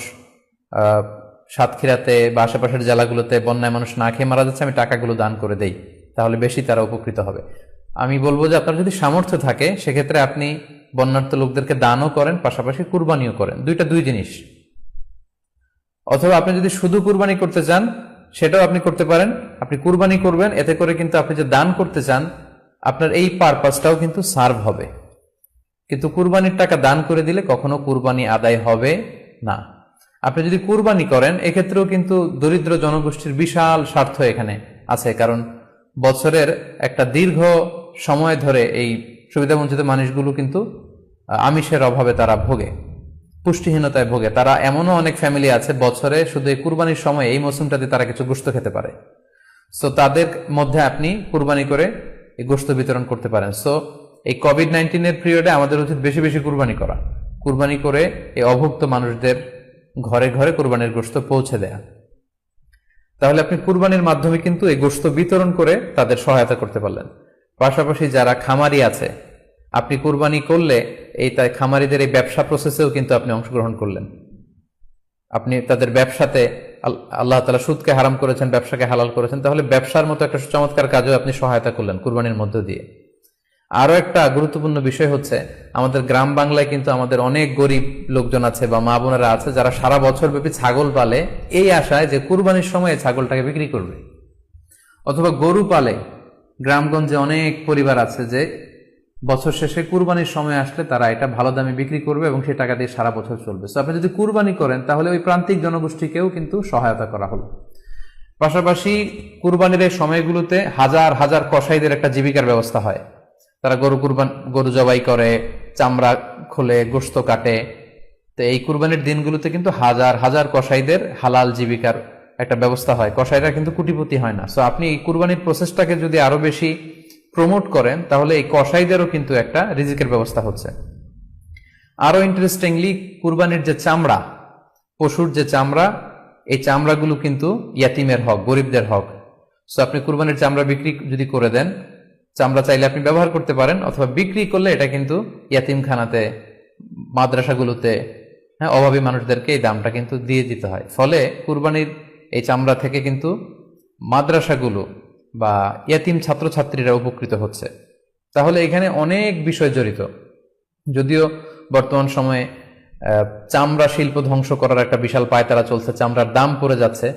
সাতক্ষীরাতে বা আশেপাশের জেলাগুলোতে বন্যায় মানুষ না খেয়ে মারা যাচ্ছে, আমি টাকাগুলো দান করে দেই, তাহলে বেশি তারা উপকৃত হবে। আমি বলবো যে আপনার যদি সামর্থ্য থাকে সেক্ষেত্রে আপনি বন্যার্থ লোকদেরকে দানও করেন, পাশাপাশি কুরবানিও করেন, দুই জিনিস। অথবা আপনি যদি শুধু কুরবানি করতে চান সেটাও আপনি করতে পারেন, আপনি কুরবানি করবেন, এতে করে কিন্তু আপনি যে দান করতে চান আপনার এই পারপাসটাও কিন্তু সার্ভ হবে। কিন্তু কুরবানির টাকা দান করে দিলে কখনো কুরবানি আদায় হবে না। আপনি যদি কুরবানি করেন এক্ষেত্রেও কিন্তু দরিদ্র জনগোষ্ঠীর বিশাল স্বার্থ এখানে আছে, কারণ বছরের একটা দীর্ঘ সময় ধরে এই সুবিধাবঞ্চিত মানুষগুলো কিন্তু আমিষের অভাবে তারা ভোগে, পুষ্টিহীনতায় ভোগে। তারা এমনও অনেক ফ্যামিলি আছে বছরে শুধু এই কুরবানির সময় এই মৌসুমটাতে তারা কিছু গোশত খেতে পারে। সো তাদের মধ্যে আপনি কুরবানি করে এই গোশত বিতরণ করতে পারেন। সো এই কোভিড-19 পিরিয়ডে আমাদের উচিত বেশি বেশি কুরবানি করা, কুরবানি করে এই অভুক্ত মানুষদের ঘরে ঘরে কুরবানির গোশত পৌঁছে দেয়া। তাহলে আপনি কুরবানির মাধ্যমে কিন্তু এই গোশত বিতরণ করে তাদের সহায়তা করতে পারলেন। পাশাপাশি যারা খামারি আছে, আপনি কুরবানি করলে এই তাই খামারিদের এই ব্যবসা প্রসেসেও কিন্তু আপনি অংশগ্রহণ করলেন। আপনি তাদের ব্যবসাতে, আল্লাহ তাআলা সুদকে হারাম করেছেন, ব্যবসাকে হালাল করেছেন, তাহলে ব্যবসার মতো একটা চমৎকার কাজও আপনি সহায়তা করলেন কুরবানির মধ্য দিয়ে। আরো একটা গুরুত্বপূর্ণ বিষয় হচ্ছে, আমাদের গ্রাম বাংলায় কিন্তু আমাদের অনেক গরিব লোকজন আছে বা মা বোনেরা আছে যারা সারা বছর ব্যাপী ছাগল পালে এই আশায় যে কুরবানির সময় ছাগলটাকে বিক্রি করবে, অথবা গরু পালে। গ্রামগঞ্জে অনেক পরিবার আছে যে বছর শেষে কুরবানির সময় আসলে তারা এটা ভালো দামে বিক্রি করবে এবং সেই টাকা দিয়ে সারা বছর চলবে। তো আপনি যদি কুরবানি করেন তাহলে ওই প্রান্তিক জনগোষ্ঠীকেও কিন্তু সহায়তা করা হলো। পাশাপাশি কুরবানির এই সময়গুলোতে হাজার হাজার কসাইদের একটা জীবিকার ব্যবস্থা হয়। তারা গরু জবাই করে, চামড়া খোলে, গোশত কাটে। তো এই কুরবানির দিনগুলোতে কিন্তু হাজার হাজার কসাইদের হালাল জীবিকার একটা ব্যবস্থা হয়। কসাইরা কিন্তু কোটিপতি হয় না। সো আপনি এই কুরবানির প্রসেসটাকে যদি আরো বেশি প্রমোট করেন তাহলে এই কসাইদেরও কিন্তু একটা রিজিকের ব্যবস্থা হচ্ছে। আরো ইন্টারেস্টিংলি, কুরবানির যে চামড়া, পশুর যে চামড়া, এই চামড়াগুলো কিন্তু ইয়াতিমের হক, গরিবদের হক। সো আপনি কুরবানির চামড়া বিক্রি যদি করে দেন, চামড়া চাইলে আপনি ব্যবহার করতে পারেন, অথবা বিক্রি করলে এটা কিন্তু ইয়াতিমখানাতে, মাদ্রাসাগুলোতে, অভাবী মানুষদেরকে এই দামটা কিন্তু দিয়ে দিতে হয়। ফলে কুরবানির এই চামড়া থেকে কিন্তু মাদ্রাসাগুলো বা ইয়াতিম ছাত্রছাত্রীরা উপকৃত হচ্ছে। তাহলে এখানে অনেক বিষয় জড়িত। যদিও বর্তমান সময়ে চামড়া শিল্প ধ্বংস করার একটা বিশাল পায়তারা চলছে, চামড়ার দাম পড়ে যাচ্ছে।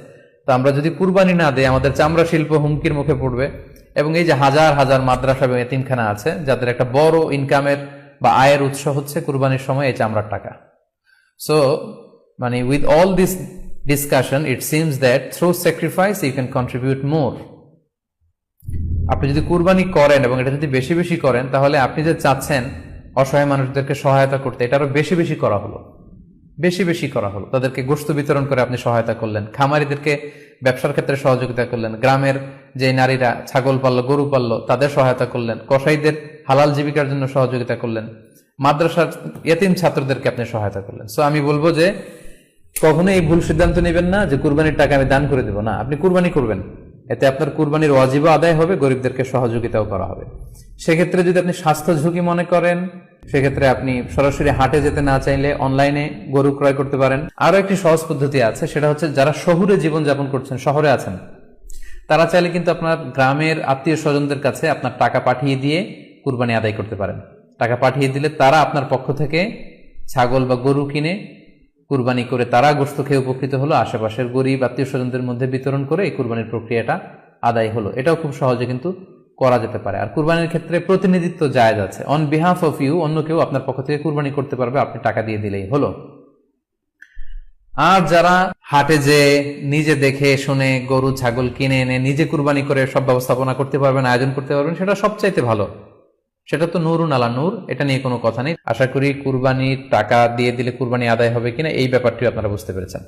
তো আমরা যদি কুরবানি না দিই আমাদের চামড়া শিল্প হুমকির মুখে পড়বে। এবং এই যে হাজার হাজার মাদ্রাসা এবং এতিমখানা আছে যাদের একটা বড় ইনকামের বা আয়ের উৎস হচ্ছে কুরবানির সময় এই চামড়ার টাকা। সো মানে with all this discussion it seems that through sacrifice you can contribute more. আপনি যদি কুরবানি করেন এবং এটা যদি বেশি বেশি করেন তাহলে আপনি যে চাচ্ছেন অসহায় মানুষদেরকে সহায়তা করতে, এটা আরো বেশি বেশি করা হলো, বেশি বেশি করা হলো। তাদেরকে গোশত বিতরণ করে আপনি সহায়তা করলেন, খামারিদেরকে ব্যবসার ক্ষেত্রে সহযোগিতা করলেন, গ্রামের যে নারীরা ছাগল পাললো, গরু পাললো তাদের সহায়তা করলেন, কসাইদের হালাল জীবিকার জন্য সহযোগিতা করলেন, মাদ্রাসার ইয়েতিম ছাত্রদেরকে আপনি সহায়তা করলেন। সো আমি বলবো যে কখনো এই ভুল সিদ্ধান্ত নেবেন না যে কুরবানির টাকা আমি দান করে দেবো। না, আপনি কুরবানি করবেন, এতে আপনার কুরবানির ওয়াজিবও আদায় হবে, গরিবদেরকে সহযোগিতাও করা হবে। সেক্ষেত্রে যদি আপনি স্বাস্থ্য ঝুঁকি মনে করেন সেক্ষেত্রে আপনি সরাসরি হাটে যেতে না চাইলে অনলাইনে গরু ক্রয় করতে পারেন। আরো একটি সহজ পদ্ধতি আছে, সেটা হচ্ছে যারা শহুরে জীবন যাপন করছেন, শহরে আছেন, তারা চাইলে কিন্তু আপনার গ্রামের আত্মীয় স্বজনদের কাছে আপনার টাকা পাঠিয়ে দিয়ে কুরবানি আদায় করতে পারেন। টাকা পাঠিয়ে দিলে তারা আপনার পক্ষ থেকে ছাগল বা গরু কিনে কুরবানি করে তারা গোশত খেয়ে উপকৃত হলো, আশেপাশের গরিব আত্মীয় স্বজনদের মধ্যে বিতরণ করে এই কুরবানির প্রক্রিয়াটা আদায় হলো। এটাও খুব সহজে কিন্তু করা যেতে পারে। আর কুরবানির ক্ষেত্রে প্রতিনিধিত্ব জায়েজ আছে, অন বিহাফ অফ ইউ অন্য কেউ আপনার পক্ষ থেকে কুরবানি করতে পারবে, আপনি টাকা দিয়ে দিলেই হলো। আর যারা হাটে যে নিজে দেখে শুনে গরু ছাগল কিনে এনে নিজে কুরবানি করে সব ব্যবস্থাপনা করতে পারবেন, আয়োজন করতে পারবেন, সেটা সবচাইতে ভালো। সেটা তো নূরুন আলা নূর, এটা নিয়ে কোনো কথা নেই। আশা করি কুরবানির টাকা দিয়ে দিলে কুরবানি আদায় হবে কিনা এই ব্যাপারটিও আপনারা বুঝতে পেরেছেন।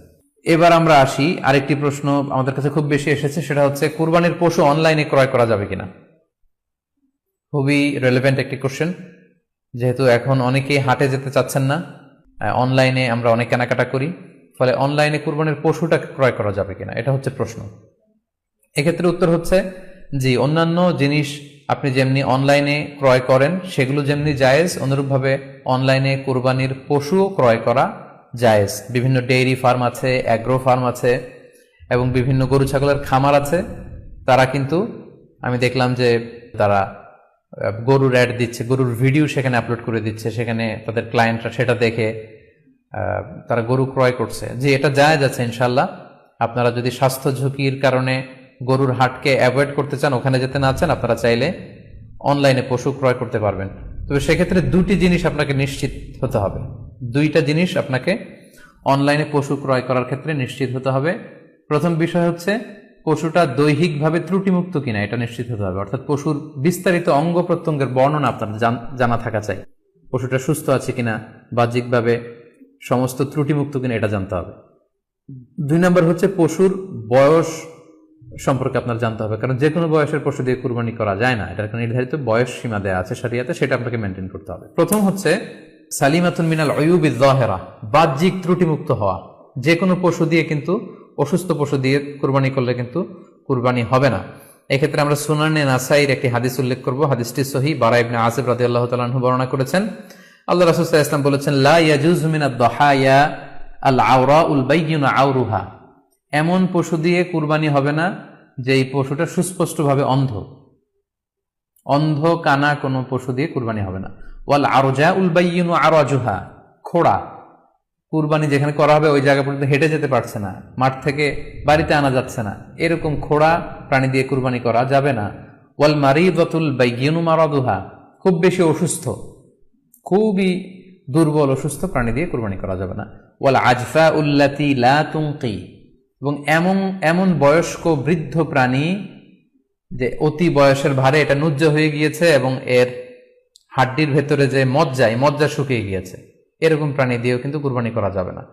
এবার আমরা আসি, আরেকটি প্রশ্ন আমাদের কাছে খুব বেশি এসেছে, সেটা হচ্ছে কুরবানির পশু অনলাইনে ক্রয় করা যাবে কিনা। খুবই রেলেভেন্ট একটি কোশ্চেন, যেহেতু এখন অনেকেই হাটে যেতে চাচ্ছেন না, অনলাইনে আমরা অনেক কেনাকাটা করি, ফলে অনলাইনে কুরবানির পশুটা ক্রয় করা যাবে কিনা এটা হচ্ছে প্রশ্ন। এক্ষেত্রে উত্তর হচ্ছে জি, অন্যান্য জিনিস আপনি যেমনি অনলাইনে ক্রয় করেন সেগুলো যেমনি জায়েজ, অনুরূপভাবে অনলাইনে কুরবানির পশুও ক্রয় করা জায়েজ। বিভিন্ন ডেইরি ফার্ম আছে, অ্যাগ্রো ফার্ম আছে এবং বিভিন্ন গরু ছাগলের খামার আছে। তারা কিন্তু আমি দেখলাম যে তারা গরুর অ্যাড দিচ্ছে, গরুর ভিডিও সেখানে আপলোড করে দিচ্ছে, সেখানে তাদের ক্লায়েন্টরা সেটা দেখে তারা গরু ক্রয় করছে। যে এটা জায়েজ আছে ইনশাল্লাহ। আপনারা যদি স্বাস্থ্য ঝুঁকির কারণে গরুর হাটকে অ্যাভয়েড করতে চান, ওখানে যেতে না চান, আপনারা চাইলে অনলাইনে পশু ক্রয় করতে পারবেন। তবে সেক্ষেত্রে দুটি জিনিস আপনাকে নিশ্চিত হতে হবে, দুইটা জিনিস আপনাকে অনলাইনে পশু ক্রয় করার ক্ষেত্রে নিশ্চিত হতে হবে। প্রথম বিষয় হচ্ছে পশুটা দৈহিকভাবে ত্রুটিমুক্ত কিনা, এটা নিশ্চিত হতে হবে। অর্থাৎ পশুর বিস্তারিত অঙ্গ প্রত্যঙ্গের বর্ণনা আপনার জানা থাকা চাই। পশুটা সুস্থ আছে কিনা, বাহ্যিকভাবে সমস্ত ত্রুটিমুক্ত কিনা, এটা জানতে হবে। 2 নম্বর হচ্ছে পশুর বয়স সম্পর্কে আপনার জানতে হবে, কারণ যে কোনো বয়সের পশু দিয়ে কুরবানি করা যায় না, এটার একটা নির্ধারিত বয়স সীমা দেওয়া আছে শরিয়াতে, সেটা আপনাকে মেনটেন করতে হবে। প্রথম হচ্ছে সালিমাতুন মিনাল উয়ুবিজ যাহিরা, বাহ্যিক ত্রুটিমুক্ত হওয়া। যে কোনো পশু দিয়ে কিন্তু, অসুস্থ পশু দিয়ে কুরবানি করলে কিন্তু কুরবানি হবে না। এক্ষেত্রে আমরা সুনানে নাসাইর একটি হাদিস উল্লেখ করব। হাদিসটি সহিহ, বারা ইবনে আযিব রাদিয়াল্লাহু তাআলা আনহু বর্ণনা করেছেন। আল্লাহ রাসূল সাল্লাল্লাহু আলাইহি ওয়াসাল্লাম বলেছেন, লা ইয়াজুজু মিনাদ দাহায়া আল আওরাউল বাইয়িনু আওরুহা, এমন পশু দিয়ে কুরবানি হবে না যে এই পশুটা সুস্পষ্টভাবে অন্ধ। অন্ধ কানা কোনো পশু দিয়ে কুরবানি হবে না। ওয়াল আরজাউল বাইয়িনু আরাজুহা, খোড়া, কুরবানি যেখানে করা হবে ওই জায়গা পর্যন্ত হেঁটে যেতে পারছে না, মাঠ থেকে বাড়িতে আনা যাচ্ছে না, এরকম খোড়া প্রাণী দিয়ে কুরবানি করা যাবে না। ওয়াল মারিদাতুল বাইয়িনু মারাদুহা, খুব বেশি অসুস্থ, খুবই দুর্বল অসুস্থ প্রাণী দিয়ে কুরবানি করা যাবে না। ওয়াল আজফা উল্লাতি লা তুনকি, এবং এমন বয়স্ক বৃদ্ধ প্রাণী যে অতি বয়সের ভারে এটা নুজ্জ হয়ে গিয়েছে এবং এর হাড্ডির ভেতরে যে মজ্জা শুকিয়ে গিয়েছে, এরকম প্রাণী দিয়েও কিন্তু কুরবানি করা যাবে না।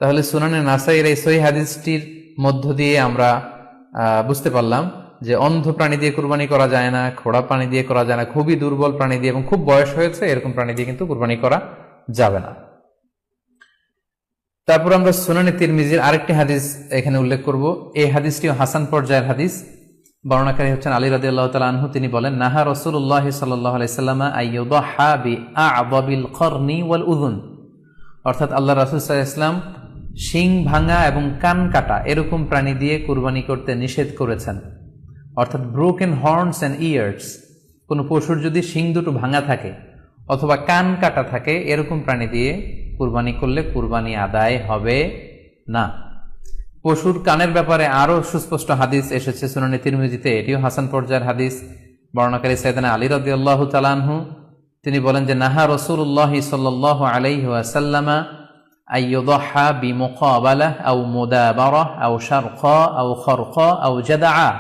তাহলে সুনানে নাসাইয়ের এই সহিহ হাদিসটির মধ্য দিয়ে আমরা বুঝতে পারলাম যে অন্ধ প্রাণী দিয়ে কুরবানি করা যায় না, খোড়া প্রাণী দিয়ে করা যায় না, খুবই দুর্বল প্রাণী দিয়ে এবং খুব বয়স হয়েছে এরকম প্রাণী দিয়ে কিন্তু কুরবানি করা যাবে না। তারপর আমরা সুনানে তিরমিজির আরেকটি হাদিস এখানে উল্লেখ করব। এই হাদিসটিও হাসান পর্যায়ের হাদিস। বর্ণনাকারী হচ্ছেন আলী রাদিয়াল্লাহু তাআলা আনহু। তিনি বলেন, নাহা রাসূলুল্লাহ সাল্লাল্লাহু আলাইহি ওয়াসাল্লাম আইয়ুদহা বিআ'যাবিল করনি ওয়াল উযুন, অর্থাৎ আল্লাহ রাসূল সাল্লাল্লাহু আলাইহি ওয়াসাল্লাম শিং ভাঙা এবং কান কাটা এরকম প্রাণী দিয়ে কুরবানি করতে নিষেধ করেছেন। অর্থাৎ ব্রোকেন হর্নস অ্যান্ড ইয়ার্স, কোনো পশুর যদি শিং দুটো ভাঙা থাকে অথবা কান কাটা থাকে, এরকম প্রাণী দিয়ে কুরবানি করলে কুরবানি আদায় হবে না। পশুর কানের ব্যাপারে আরো সুস্পষ্ট হাদিস এসেছে সুনানে তিরমিজিতে, এটিও হাসান পর্যায়ের হাদিস। বর্ণনাকারী সাইয়েদনা আলী রাদিয়াল্লাহু তাআলা আনহু, তিনি বলেন যে নাহা রাসূলুল্লাহ সাল্লাল্লাহু আলাইহি ওয়াসাল্লাম আইয়ুদহা বিমুকাবালাহ আও মুদাবারাহ আও শারকা আও খারকা আও জাদআ,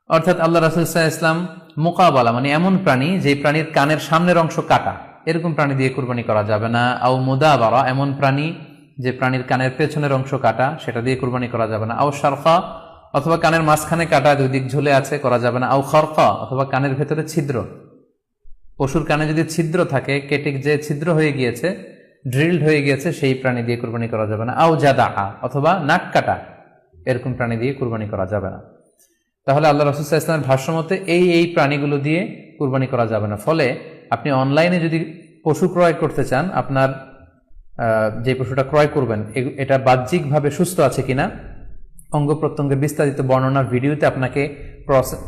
অর্থাৎ আল্লাহ রাসূল সাল্লাল্লাহু আলাইহি ওয়াসাল্লাম মুকাবালা মানে এমন প্রাণী যে প্রাণীর কানের সামনের অংশ কাটা, এরকম প্রাণী দিয়ে কুরবানি করা যাবে না। আও মুদাবারা, এমন প্রাণী যে প্রাণীর কানের পেছনের অংশ কাটা, সেটা দিয়ে কুরবানি করা যাবে না। আও শারকা, অথবা কানের মাঝখানে কাটা, দুই দিক ঝুলে আছে, করা যাবে না। আও খারকা, অথবা কানের ভেতরে ছিদ্র, পশুর কানে যদি ছিদ্র থাকে, কেটে যে ছিদ্র হয়ে গিয়েছে, ড্রিলড হয়ে গিয়েছে, সেই প্রাণী দিয়ে কুরবানি করা যাবে না। আও জাদা, অথবা নাক কাটা, এরকম প্রাণী দিয়ে কুরবানি করা যাবে না। তাহলে আল্লাহ রাসূল সাল্লাল্লাহু আলাইহি ওয়াসাল্লামের ভাষ্যমতে এই প্রাণীগুলো দিয়ে কুরবানি করা যাবে না। ফলে আপনি অনলাইনে যদি পশু ক্রয় করতে চান, আপনার যে পশুটা ক্রয় করবেন এটা বাহ্যিকভাবে সুস্থ আছে কিনা, অঙ্গ প্রত্যঙ্গের বিস্তারিত বর্ণনা ভিডিওতে আপনাকে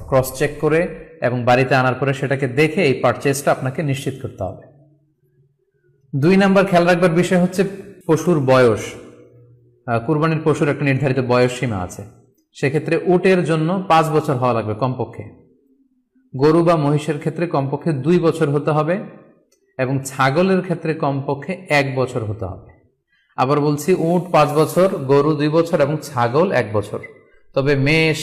ক্রস চেক করে এবং বাড়িতে আনার পরে সেটাকে দেখে এই পারচেজটা আপনাকে নিশ্চিত করতে হবে। 2 নাম্বার খেয়াল রাখবার বিষয় হচ্ছে পশুর বয়স। কুরবানির পশুর একটা নির্ধারিত বয়স সীমা আছে। সেক্ষেত্রে উটের জন্য 5 বছর হওয়া লাগবে কমপক্ষে, গরু বা মহিষের ক্ষেত্রে কমপক্ষে 2 বছর হতে হবে এবং ছাগলের ক্ষেত্রে কমপক্ষে 1 বছর হতে হবে। আবার বলছি, উট 5 বছর, গরু 2 বছর এবং ছাগল 1 বছর। তবে মেষ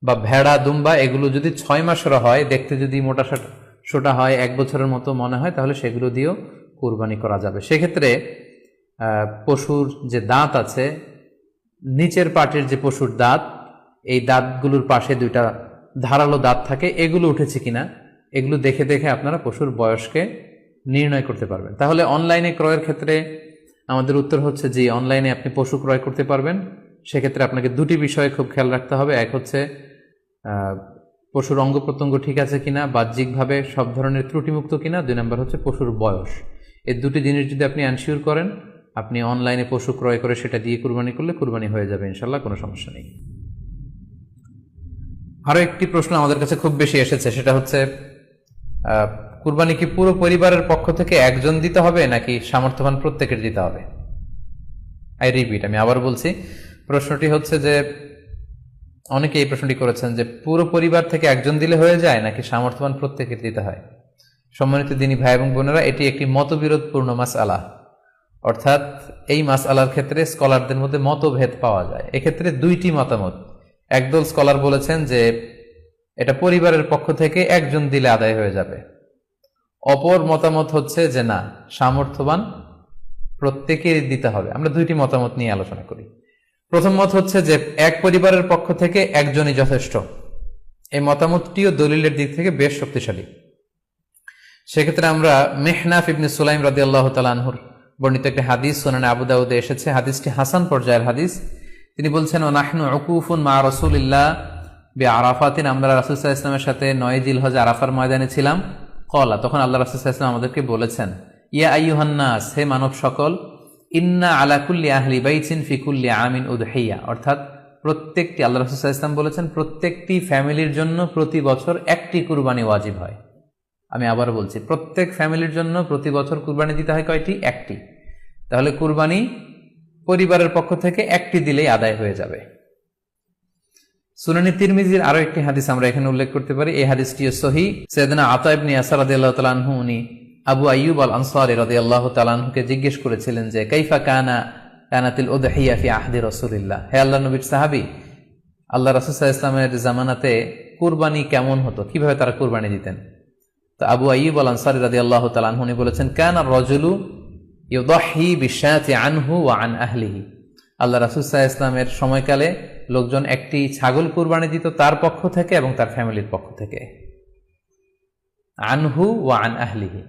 বা ভেড়া, দুম্বা এগুলো যদি 6 মাসের হয়, দেখতে যদি মোটা সোটা হয়, 1 বছরের মতো মনে হয়, তাহলে সেগুলো দিয়েও কুরবানি করা যাবে। সেক্ষেত্রে পশুর যে দাঁত আছে, নিচের পাটের যে পশুর দাঁত, এই দাঁতগুলোর পাশে 2টা ধারালো দাঁত থাকে, এগুলো উঠেছে কিনা এগুলো দেখে দেখে আপনারা পশুর বয়সকে নির্ণয় করতে পারবেন। তাহলে অনলাইনে ক্রয়ের ক্ষেত্রে আমাদের উত্তর হচ্ছে যে অনলাইনে আপনি পশু ক্রয় করতে পারবেন। সেক্ষেত্রে আপনাকে 2টি বিষয়ে খুব খেয়াল রাখতে হবে। এক হচ্ছে পশুর অঙ্গ প্রত্যঙ্গ ঠিক আছে কিনা, বাহ্যিকভাবে সব ধরনের ত্রুটিমুক্ত কিনা। 2 নম্বর হচ্ছে পশুর বয়স। এই 2টি জিনিস যদি আপনি এনশিওর করেন, আপনি অনলাইনে পশু ক্রয় করে সেটা দিয়ে কুরবানি করলে কুরবানি হয়ে যাবে ইনশাল্লাহ, কোনো সমস্যা নেই। আরো একটি প্রশ্ন আমাদের কাছে খুব বেশি এসেছে, সেটা হচ্ছে কুরবানি কি পুরো পরিবারের পক্ষ থেকে একজন দিতে হবে নাকি সামর্থ্যবান প্রত্যেকের দিতে হবে? আই রিপিট, আমি আবার বলছি, প্রশ্নটি হচ্ছে যে অনেকে এই প্রশ্নটি করেছেন যে পুরো পরিবার থেকে একজন দিলে হয়ে যায় নাকি সামর্থ্যবান প্রত্যেকের দিতে হয়। সম্মানিত দিনী ভাই এবং বোনেরা, এটি একটি মতবিরোধপূর্ণ মাসআলা, অর্থাৎ এই মাসআলার ক্ষেত্রে স্কলারদের মধ্যে মতভেদ পাওয়া যায়। এক্ষেত্রে দুইটি মতামত। একদল স্কলার বলেছেন যে এটা পরিবারের পক্ষ থেকে একজন দিলে আদায় হয়ে যাবে, অপর মতামত হচ্ছে যে না, সামর্থ্যবান প্রত্যেকেরই দিতে হবে। আমরা দুইটি মতামত নিয়ে আলোচনা করি। প্রথম মত হচ্ছে যে এক পরিবারের পক্ষ থেকে একজনই যথেষ্ট। এই মতামতটিও দলিলের দিক থেকে বেশ শক্তিশালী। সেক্ষেত্রে আমরা মিহনাফ ইবনে সুলাইম রাদিয়াল্লাহু তাআলা আনহুর বর্ণিত একটি হাদিস সুনানে আবু দাউদে এসেছে, হাদিসটি হাসান পর্যায়ের হাদিস। তিনি বলছেন, ও নাহনু উকুফুন মা রাসূলিল্লাহ বিআরাফাতিন, আমরা রাসূল সাল্লাল্লাহু আলাইহি ওয়াসাল্লামের সাথে 9 জিলহজ আরাফার ময়দানে ছিলাম। ক্বালা, তখন আল্লাহ রাসূল সাল্লাল্লাহু আলাইহি ওয়াসাল্লাম আমাদেরকে বলেছেন, ইয়া আইয়ুহান নাস, হে মানব সকল, ইন্না আলা কুল্লি আহলি বাইতিন ফি কুল্লি আমিন উদহিয়া, অর্থাৎ প্রত্যেকটি, আল্লাহ রাসূল সাল্লাল্লাহু আলাইহি ওয়াসাল্লাম বলেছেন, প্রত্যেকটি ফ্যামিলির জন্য প্রতি বছর একটি কুরবানি ওয়াজিব হয়। আমি আবার বলছি, প্রত্যেক ফ্যামিলির জন্য প্রতি বছর কুরবানি দিতে হয় কয়টি? একটি। তাহলে কুরবানি পরিবারের পক্ষ থেকে একটি দিলেই আদায় হয়ে যাবে। সুনানি তিরমিজির আরো একটি হাদিস আমরা এখানে উল্লেখ করতে পারি। এই হাদিসটিও সহিহ। সাইয়েদনা আতা ইবনে ইয়াসার রাদিয়াল্লাহু তাআলা আনহু, উনি আবু আইয়ুব আল আনসারী রাদিয়াল্লাহু তাআলা আনহুকে জিজ্ঞেস করেছিলেন যে কাইফা কানাতিল উদহিয়া ফি আহদি রাসূলিল্লাহ, হে আল্লাহর নবীর সাহাবী, আল্লাহ রাসূল সাল্লাল্লাহু আলাইহি ওয়াসাল্লামের জামানাতে কুরবানি কেমন হতো, কিভাবে তারা কুরবানি দিতেন? তো আবু আইয়ুব আল আনসারী রাদিয়াল্লাহু তাআলা আনহু বলেছেন, কানা রাজুলু ইউদাহি বিশাতি আনহু ওয়া আন আহলিহি, আল্লাহ রাসূল সাল্লাল্লাহু আলাইহি ওয়াসাল্লামের সময়কালে লোকজন একটি ছাগল কুরবানি দিত তার পক্ষ থেকে এবং তার ফ্যামিলির পক্ষ থেকে। আনহু ওয়া আন আহলিহি,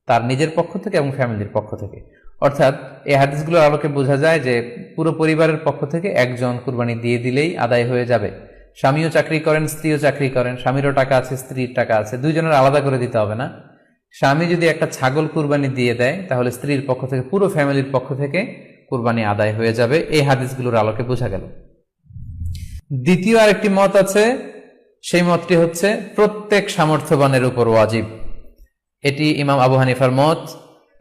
তার নিজের পক্ষ থেকে এবং ফ্যামিলির পক্ষ থেকে। অর্থাৎ এই হাদিসগুলোর আলোকে বোঝা যায় যে পুরো পরিবারের পক্ষ থেকে একজন কুরবানি দিয়ে দিলেই আদায় হয়ে যাবে। স্বামীও চাকরি করেন, স্ত্রীও চাকরি করেন, স্বামীরও টাকা আছে, স্ত্রীর টাকা আছে, দুইজনের আলাদা করে দিতে হবে না। স্বামী যদি একটা ছাগল কুরবানি দিয়ে দেয় তাহলে স্ত্রীর পক্ষ থেকে, পুরো ফ্যামিলির পক্ষ থেকে কুরবানি আদায় হয়ে যাবে। এই হাদিসগুলোর আলোকে বোঝা গেল। দ্বিতীয় আরেকটি মত আছে, সেই মতটি হচ্ছে প্রত্যেক সামর্থ্যবানের উপর ওয়াজিব। এটি ইমাম আবু হানিফার মত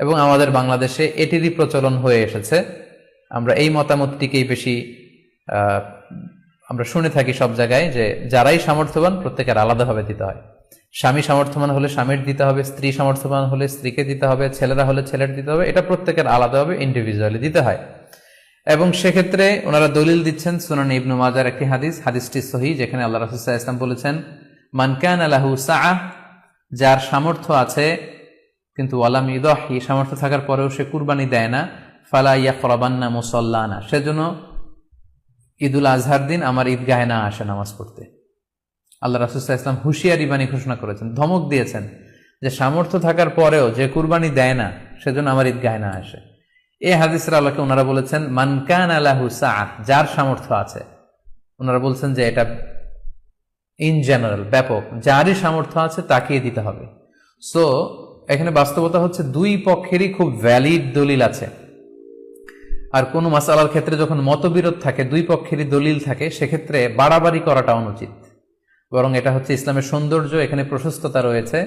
এবং আমাদের বাংলাদেশে এটিরই প্রচলন হয়ে এসেছে। আমরা এই মতামতটিকেই বেশি আমরা শুনে থাকি সব জায়গায়, যে যারাই সামর্থ্যবান প্রত্যেকের আলাদাভাবে দিতে হয়। স্বামী সামর্থ্যবান হলে স্বামীর দিতে হবে, স্ত্রী সামর্থ্যবান হলে স্ত্রীকে দিতে হবে, ছেলেরা হলে ছেলের দিতে হবে। এটা প্রত্যেকের আলাদাভাবে ইন্ডিভিজুয়ালি দিতে হয়। এবং সেক্ষেত্রে ওনারা দলিল দিচ্ছেন সুনান ইবনে মাজার একটি হাদিস, হাদিসটি সহিহ, যেখানে আল্লাহ রাসূল সাল্লাল্লাহু আলাইহি ওয়াসাল্লাম বলেছেন, মান কানা লাহু সাআহ, যার সামর্থ্য আছে কিন্তু ওয়ালাম ইউদাহি, সামর্থ্য থাকার পরেও সে কুরবানি দেয় না, ফালা ইয়াকরাবান্না মুসাল্লানা, সেজন্য ঈদুল আজহার দিন আমার ঈদগাহে না আসে নামাজ পড়তে। আল্লাহ রাসূল সাল্লাল্লাহু আলাইহি ওয়াসাল্লাম হুঁশিয়ারি বাণী ঘোষণা করেছেন, ধমক দিয়েছেন যে সামর্থ্য থাকার পরেও যে কুরবানি দেয় না সেজন্য আমার ঈদগাহে না আসে। এই হাদিসের আলোকে ওনারা বলেছেন মান কানা লাহু সাআহ, যার সামর্থ্য আছে। ওনারা বলছেন যে এটা ইন জেনারেল, ব্যাপক, যারই সামর্থ্য আছে তাকেই দিতে হবে। সো এখানে বাস্তবতা হচ্ছে দুই পক্ষেরই খুব ভ্যালিড দলিল আছে। আর কোনো মাসালার ক্ষেত্রে যখন মতবিরোধ থাকে, দুই পক্ষেরই দলিল থাকে, সেক্ষেত্রে বাড়াবাড়ি করাটা অনুচিত। বরং এটা হচ্ছে ইসলামের সৌন্দর্য, এখানে প্রশস্ততা রয়েছে।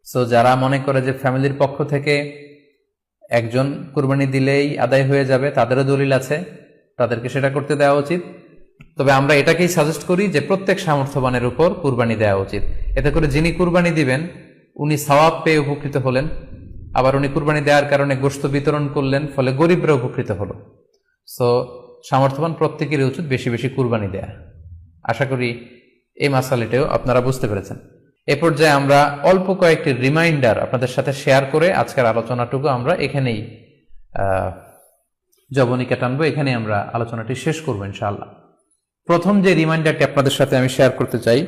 সো যারা মনে করে যে ফ্যামিলির পক্ষ থেকে একজন কুরবানি দিলেই আদায় হয়ে যাবে, তাদেরও দলিল আছে, তাদেরকে সেটা করতে দেওয়া উচিত। তবে আমরা এটাকেই সাজেস্ট করি যে প্রত্যেক সামর্থ্যবানের উপর কুরবানি দেওয়া উচিত। এতে করে যিনি কুরবানি দিবেন উনি সওয়াব পেয়ে উপকৃত হলেন, আবার উনি কুরবানি দেওয়ার কারণে গোশত বিতরণ করলেন, ফলে গরিবরা উপকৃত হলো। সো সামর্থ্যবান প্রত্যেকেরই উচিত বেশি বেশি কুরবানি দেয়া। আশা করি এই মাসালাটাও আপনারা বুঝতে পেরেছেন। এ পর্যায়ে আমরা অল্প কয়েকটি রিমাইন্ডার আপনাদের সাথে শেয়ার করে আজকের আলোচনাটুকু আমরা এখানেই জবনিকা টানবো, এখানে আমরা আলোচনাটি শেষ করবো ইনশাআল্লাহ। প্রথম যে রিমাইন্ডারটি আপনাদের সাথে আমি শেয়ার করতে চাই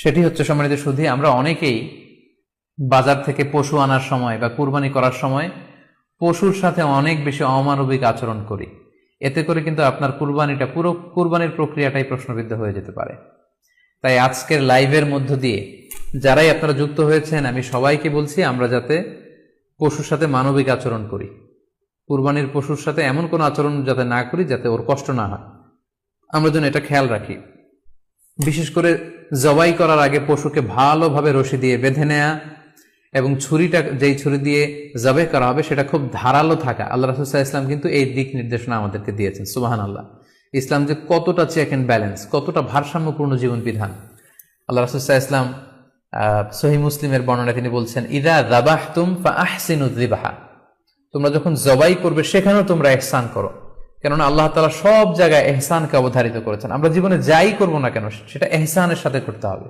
সেটি হচ্ছে, সম্মানিত সুধী, আমরা অনেকেই বাজার থেকে পশু আনার সময় বা কুরবানি করার সময় পশুর সাথে অনেক বেশি অমানবিক আচরণ করি। এতে করে কিন্তু আপনার কুরবানিটা, পুরো কুরবানির প্রক্রিয়াটাই প্রশ্নবিদ্ধ হয়ে যেতে পারে। তাই আজকের লাইভের মধ্য দিয়ে যারাই আপনারা যুক্ত হয়েছেন, আমি সবাইকে বলছি আমরা যাতে পশুর সাথে মানবিক আচরণ করি। কুরবানির পশুর সাথে এমন কোনো আচরণ যাতে না করি যাতে ওর কষ্ট না হয়, আমরা যেন এটা খেয়াল রাখি। বিশেষ করে জবাই করার আগে পশুকে ভালোভাবে রশি দিয়ে বেঁধে নেয়া এবং ছুরিটা যেই ছুরি দিয়ে জবাই করা হবে সেটা খুব ধারালো থাকা। আল্লাহ রাসূল সাল্লাল্লাহু আলাইহি ওয়াসাল্লাম কিন্তু এই দিক নির্দেশনা আমাদেরকে দিয়েছেন। সুবহানাল্লাহ। ইসলাম যে কতটা চেক এন্ড ব্যালেন্স, কতটা ভারসাম্যপূর্ণ জীবন বিধান। আল্লাহ রাসূল সাল্লাল্লাহু আলাইহি ওয়াসাল্লাম সহিহ মুসলিমের বর্ণনায় তিনি বলছেন, ইযা যাবাহতুম ফাআহসিনু যিবহা, তোমরা যখন জবাই করবে সেখানেও তোমরা ইহসান করো। কেননা আল্লাহ তাআলা সব জায়গায় ইহসানকে অবধারিত করেছেন। আমরা জীবনে যাই করব না কেন সেটা ইহসানের সাথে করতে হবে।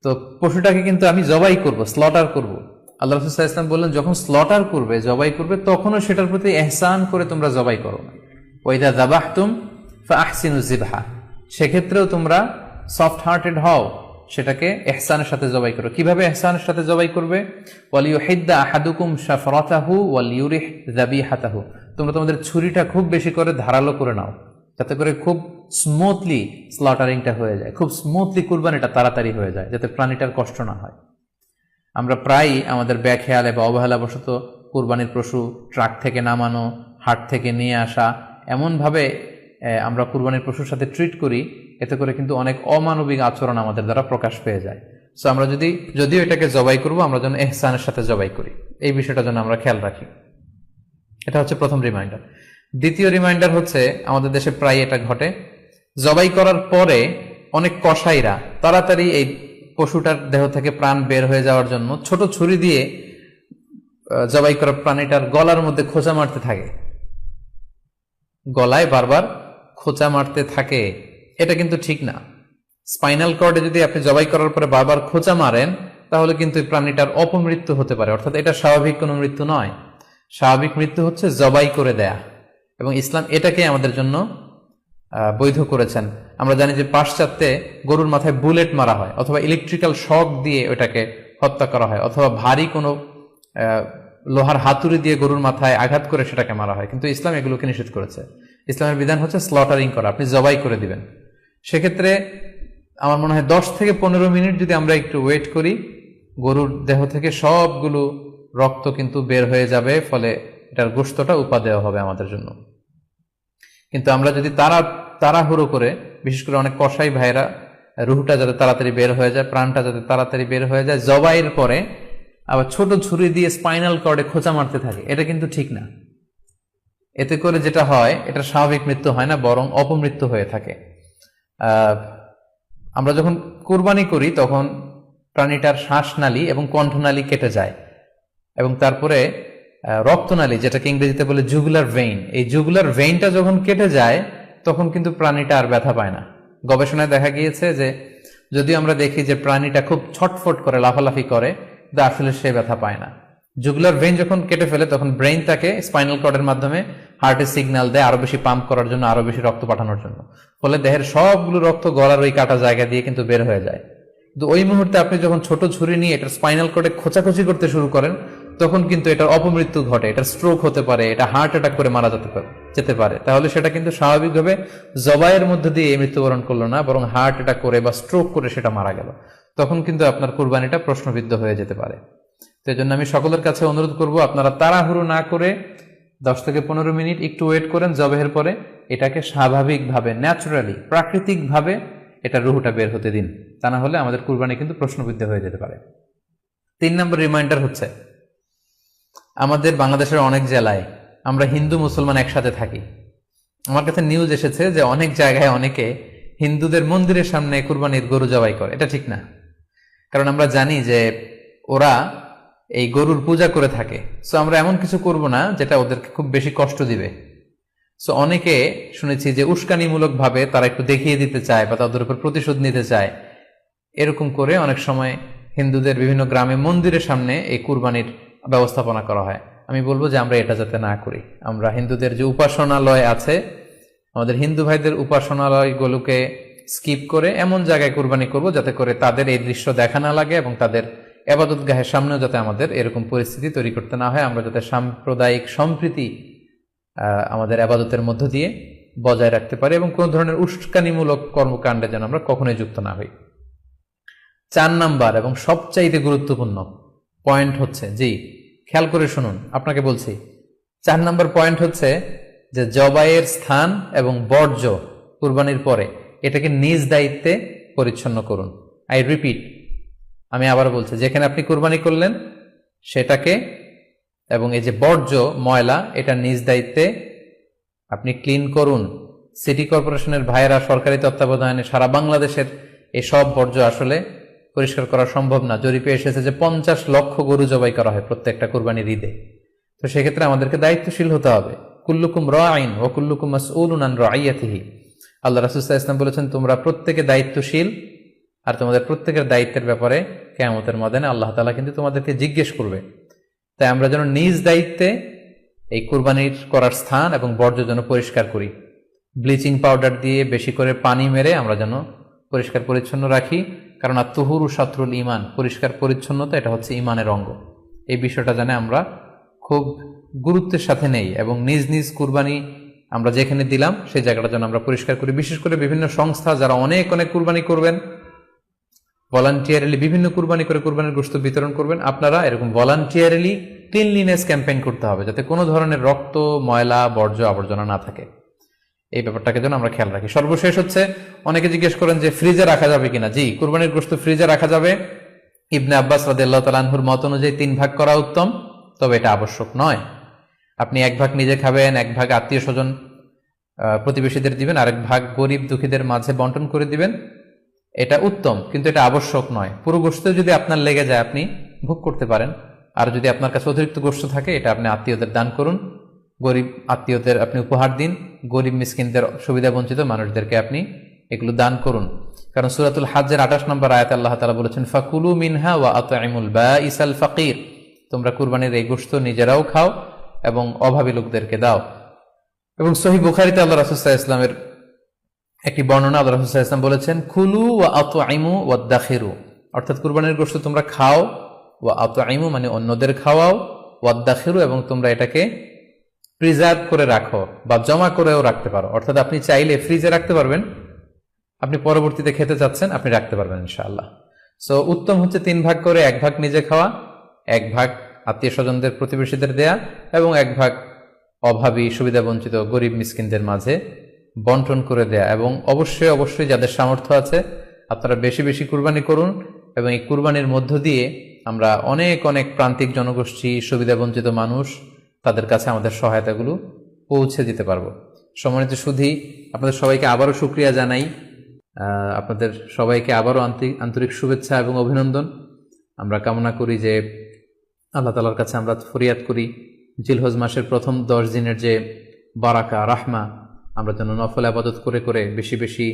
তো পশুটাকে কিন্তু আমি জবাই করব, স্লটার করব, আল্লাহ রাসূল সাল্লাল্লাহু আলাইহি ওয়াসাল্লাম বললেন যখন স্লটার করবে, জবাই করবে, তখনও সেটার প্রতি ইহসান করে তোমরা জবাই করো না। ওয়া ইযা যাবাহতুম ফাআহসিনু যিবহা, সেক্ষেত্রেও তোমরা সফট হার্টেড হও, সেটাকে ইহসানের সাথে জবাই করো। কিভাবে ইহসানের সাথে জবাই করবে? ওয়ালিয়ুহিদ্দা আহাদুকুম শাফরাতাহু ওয়ালিয়ুরিহ যাবিহাতাহু, তোমরা তোমাদের ছুরিটা খুব বেশি করে ধারালো করে নাও, যাতে করে খুব স্মুথলি স্লটারিংটা হয়ে যায়, খুব স্মুথলি কুরবানিটা তাড়াতাড়ি হয়ে যায়, যাতে প্রাণীটার কষ্ট না হয়। আমরা প্রায়ই আমাদের বেখেয়ালে বা অবহেলাবশত কুরবানির পশু ট্রাক থেকে নামানো, হাট থেকে নিয়ে আসা, এমনভাবে আমরা কুরবানির পশুর সাথে ট্রিট করি, এতে করে কিন্তু অনেক অমানবিক আচরণ আমাদের দ্বারা প্রকাশ পেয়ে যায়। সো আমরা যদিও এটাকে জবাই করব, আমরা যেন ইহসানের সাথে জবাই করি, এই বিষয়টা যেন আমরা খেয়াল রাখি। এটা হচ্ছে প্রথম রিমাইন্ডার। দ্বিতীয় রিমাইন্ডার হচ্ছে, আমাদের দেশে প্রায় এটা ঘটে, জবাই করার পরে অনেক কসাইরা তাড়াতাড়ি এই পশুটার দেহ থেকে প্রাণ বের হয়ে যাওয়ার জন্য ছোট ছুরি দিয়ে জবাই করা প্রাণীটার গলার মধ্যে খোঁচা মারতে থাকে, গলায় বারবার খোঁচা মারতে থাকে। এটা কিন্তু ঠিক না। স্পাইনাল কর্ডে যদি আপনি জবাই করার পরে বারবার খোঁচা মারেন, তাহলে কিন্তু এই প্রাণীটার অপমৃত্যু হতে পারে, অর্থাৎ এটা স্বাভাবিক কোনো মৃত্যু নয়। স্বাভাবিক মৃত্যু হচ্ছে জবাই করে দেয়া, এবং ইসলাম এটাকে আমাদের জন্য বৈধ করেছেন। আমরা জানি যে পাশ্চাত্যে গরুর মাথায় বুলেট মারা হয়, অথবা ইলেকট্রিক্যাল শক দিয়ে ওটাকে হত্যা করা হয়, অথবা ভারী কোনো লোহার হাতুড়ি দিয়ে গরুর মাথায় আঘাত করে সেটাকে মারা হয়। কিন্তু ইসলাম এগুলোকে নিষেধ করেছে। ইসলামের বিধান হচ্ছে স্লটারিং করা, আপনি জবাই করে দিবেন। সেক্ষেত্রে আমার মনে হয় 10 থেকে 15 মিনিট যদি আমরা একটু ওয়েট করি, গরুর দেহ থেকে সবগুলো রক্ত কিন্তু বের হয়ে যাবে, ফলে এটার গোশতটা উপাদেয় হবে আমাদের জন্য। কিন্তু আমরা যদি তাড়াহুড়ো করে, বিশেষ করে অনেক কসাই ভাইরা রুহটা যাতে তাড়াতাড়ি বের হয়ে যায়, প্রাণটা যাতে তাড়াতাড়ি বের হয়ে যায়, জবাইয়ের পরে আবার ছোট ছুরি দিয়ে স্পাইনাল কর্ডে খোঁচা মারতে থাকে, এটা কিন্তু ঠিক না। এতে করে যেটা হয়, এটা স্বাভাবিক মৃত্যু হয় না, বরং অপমৃত্যু হয়ে থাকে। আমরা যখন কুরবানি করি তখন প্রাণীটার শ্বাসনালী এবং কণ্ঠনালী কেটে যায়, এবং তারপরে রক্তনালী, যেটাকে ইংরেজিতে বলে জুগুলার ভেইন, এই জুগুলার ভেইনটা যখন কেটে যায় তখন কিন্তু প্রাণীটা আর ব্যথা পায় না। গবেষণায় দেখা গিয়েছে যে যদিও আমরা দেখি যে প্রাণীটা খুব ছটফট করে, লাফালাফি করে, কিন্তু আসলে সে ব্যথা পায় না। জুগুলার ভেইন যখন কেটে ফেলে তখন ব্রেইন তাকে স্পাইনাল কর্ডের মাধ্যমে হার্টে সিগন্যাল দেয় আরো বেশি পাম্প করার জন্য, আরো বেশি রক্ত পাঠানোর জন্য। ফলে দেহের সবগুলো রক্ত গলার ওই কাটা জায়গা দিয়ে কিন্তু বের হয়ে যায়। কিন্তু ওই মুহূর্তে আপনি যখন ছোট ছুরি নিয়ে এটার স্পাইনাল কর্ডে খোঁচাখুচি করতে শুরু করেন, তখন কিন্তু এটার অপমৃত্যু ঘটে, এটার স্ট্রোক হতে পারে, এটা হার্ট অ্যাটাক করে মারা যেতে পারে। তাহলে সেটা কিন্তু স্বাভাবিকভাবে জবাইয়ের মধ্যে দিয়ে মৃত্যুবরণ করলো না, বরং হার্ট অ্যাটাক করে বা স্ট্রোক করে সেটা মারা গেল। তখন কিন্তু আপনার কুরবানিটা প্রশ্নবিদ্ধ হয়ে যেতে পারে। তো এই জন্য আমি সকলের কাছে অনুরোধ করব, আপনারা তাড়াহুড়ো না করে 10 থেকে 15 মিনিট একটু ওয়েট করেন জবাইয়ের পরে, এটাকে স্বাভাবিকভাবে, ন্যাচুরালি, প্রাকৃতিকভাবে এটা রুহটা বের হতে দিন। তা না হলে আমাদের কুরবানি কিন্তু প্রশ্নবিদ্ধ হয়ে যেতে পারে। 3 নম্বর রিমাইন্ডার হচ্ছে, আমাদের বাংলাদেশের অনেক জেলায় আমরা হিন্দু মুসলমান একসাথে থাকি। আমার কাছে নিউজ এসেছে যে অনেক জায়গায় অনেকে হিন্দুদের মন্দিরের সামনে কুরবানির গরু জবাই করে। এটা ঠিক না, কারণ আমরা জানি যে ওরা এই গরুর পূজা করে থাকে। সো আমরা এমন কিছু করব না যেটা ওদেরকে খুব বেশি কষ্ট দিবে। সো অনেকে শুনেছি যে উস্কানিমূলক ভাবে তারা একটু দেখিয়ে দিতে চায় বা তাদের উপর প্রতিশোধ নিতে চায়, এরকম করে অনেক সময় হিন্দুদের বিভিন্ন গ্রামে মন্দিরের সামনে এই কুরবানির ব্যবস্থাপনা করা হয়। আমি বলবো যে আমরা এটা যাতে না করি। আমরা হিন্দুদের যে উপাসনালয় আছে, আমাদের হিন্দু ভাইদের উপাসনালয়গুলোকে স্কিপ করে এমন জায়গায় কুরবানি করব যাতে করে তাদের এই দৃশ্য দেখা না লাগে, এবং তাদের ইবাদতগাহের সামনেও যাতে আমাদের এরকম পরিস্থিতি তৈরি করতে না হয়। আমরা যাতে সাম্প্রদায়িক সম্প্রীতি আমাদের ইবাদতের মধ্য দিয়ে বজায় রাখতে পারি, এবং কোন ধরনের উস্কানিমূলক কর্মকাণ্ডে যেন আমরা কখনোই যুক্ত না হই। 4 নাম্বার এবং সবচাইতে গুরুত্বপূর্ণ পয়েন্ট হচ্ছে, জি খেয়াল করে শুনুন, আপনাকে বলছি, 4 নম্বর পয়েন্ট হচ্ছে যে জবাইয়ের স্থান এবং বর্জ্য কুরবানির পরে এটাকে নিজ দায়িত্বে পরিচ্ছন্ন করুন। আই রিপিট, আমি আবার বলছি, যেখানে আপনি কুরবানি করলেন সেটাকে এবং এই যে বর্জ্য ময়লা এটা নিজ দায়িত্বে আপনি ক্লিন করুন। সিটি কর্পোরেশনের ভাইয়েরা সরকারি তত্ত্বাবধানে সারা বাংলাদেশের এই সব বর্জ্য আসলে পরিষ্কার করা সম্ভব না। জরিপে এসেছে যে 50 লক্ষ গরু জবাই করা হয় প্রত্যেকটা কুরবানির ঈদে। তো সেক্ষেত্রে আমাদেরকে দায়িত্বশীল হতে হবে। কুল্লুকুম রাঈন ওয়া কুল্লুকুম মাসউলুন আন রাইয়াতিহি। আল্লাহ রাসূল সাল্লাল্লাহু আলাইহি ওয়াসাল্লাম বলেছেন, তোমরা প্রত্যেকে দায়িত্বশীল আর তোমাদের প্রত্যেকের দায়িত্বের ব্যাপারে কিয়ামতের ময়দানে আল্লাহ তাআলা কিন্তু তোমাদেরকে জিজ্ঞেস করবে। তাই আমরা যেন নিজ দায়িত্বে এই কুরবানির করার স্থান এবং বর্জ্য যেন পরিষ্কার করি। ব্লিচিং পাউডার দিয়ে বেশি করে পানি মেরে আমরা যেন পরিষ্কার পরিচ্ছন্ন রাখি, কারণ আত-তুহুরু শাতরুল ঈমান, পরিষ্কার পরিচ্ছন্নতা এটা হচ্ছে ঈমানের অঙ্গ। এই বিষয়টা জানে আমরা খুব গুরুত্বের সাথে নেই এবং নিজ নিজ কুরবানি আমরা যেখানে দিলাম সেই জায়গাটা যেন আমরা পরিষ্কার করি। বিশেষ করে বিভিন্ন সংস্থা যারা অনেক অনেক কুরবানি করবেন, ভলান্টিয়ারলি বিভিন্ন কুরবানি করে কুরবানির গোশত বিতরণ করবেন, আপনারা এরকম ভলান্টিয়ারলি ক্লিনলিনেস ক্যাম্পেইন করতে হবে, যাতে কোনো ধরনের রক্ত, ময়লা, বর্জ্য, আবর্জনা না থাকে। এই ব্যাপারটাকে যেন আমরা খেয়াল রাখি। সর্বশেষ হচ্ছে, অনেকে জিজ্ঞেস করেন যে ফ্রিজে রাখা যাবে কিনা। জি, কুরবানির গোশত ফ্রিজে রাখা যাবে। ইবনে আব্বাস রাদিয়াল্লাহু তাআলা আনহুর মত অনুযায়ী 3 ভাগ করা উত্তম, তবে এটা আবশ্যক নয়। আপনি 1 ভাগ নিজে খাবেন, 1 ভাগ আত্মীয় স্বজন প্রতিবেশীদের দিবেন, আরেক ভাগ গরিব দুঃখীদের মাঝে বন্টন করে দিবেন, এটা উত্তম, কিন্তু এটা আবশ্যক নয়। পুরো গোশত যদি আপনার লেগে যায় আপনি ভোগ করতে পারেন, আর যদি আপনার কাছে অতিরিক্ত গোশত থাকে এটা আপনি আত্মীয়দের দান করুন, গরিব আত্মীয়দের আপনি উপহার দিন, গরিব মিসকিনদের, সুবিধা বঞ্চিত মানুষদেরকে আপনি এগুলো দান করুন। কারণ সূরাতুল হজ্জের 28 নম্বর আয়াতে আল্লাহ তাআলা বলেছেন, ফাকুলু মিনহা ওয়া আত'ইমুল বাঈসাল ফাকির, তোমরা কুরবানির এই গোশত নিজেরাও খাও এবং অভাবী লোকদেরকে দাও। এবং সহিহ বুখারীতে আল্লাহ রাসূল সাল্লাল্লাহু আলাইহি ওয়াসাল্লামের একটি বর্ণনা, আল্লাহ রাসূল সাল্লাল্লাহু আলাইহি ওয়াসাল্লাম বলেছেন, কুলু ওয়া আত'ইমু ওয়াদাখিরু, অর্থাৎ কুরবানির গোশত তোমরা খাও, ওয়া আত'ইমু মানে অন্যদের খাওয়াও, ওয়াদাখিরু এবং তোমরা এটাকে প্রিজার্ভ করে রাখো বা জমা করেও রাখতে পারো। অর্থাৎ আপনি চাইলে ফ্রিজে রাখতে পারবেন, আপনি পরবর্তীতে খেতে চাচ্ছেন আপনি রাখতে পারবেন ইনশাআল্লাহ। সো উত্তম হচ্ছে 3 ভাগ করে 1 ভাগ নিজে খাওয়া, 1 ভাগ আত্মীয় স্বজনদের, প্রতিবেশীদের দেয়া এবং 1 ভাগ অভাবী, সুবিধা বঞ্চিত, গরিব মিসকিনদের মাঝে বন্টন করে দেয়া। এবং অবশ্যই অবশ্যই যাদের সামর্থ্য আছে আপনারা বেশি বেশি কুরবানি করুন, এবং এই কুরবানির মধ্য দিয়ে আমরা অনেক অনেক প্রান্তিক জনগোষ্ঠী, সুবিধা বঞ্চিত মানুষ, তাদের কাছে আমাদের সহায়তাগুলো পৌঁছে দিতে পারবো। সম্মানিত সুধী, আপনাদের সবাইকে আবারও শুকরিয়া জানাই, আপনাদের সবাইকে আবারও আন্তরিক শুভেচ্ছা এবং অভিনন্দন। আমরা কামনা করি যে আল্লাহ তাআলার কাছে আমরা ফরিয়াদ করি জিলহজ মাসের প্রথম 10 দিনের যে বারাকা, রাহমা, আমরা যেন নফল ইবাদত করে করে বেশি বেশি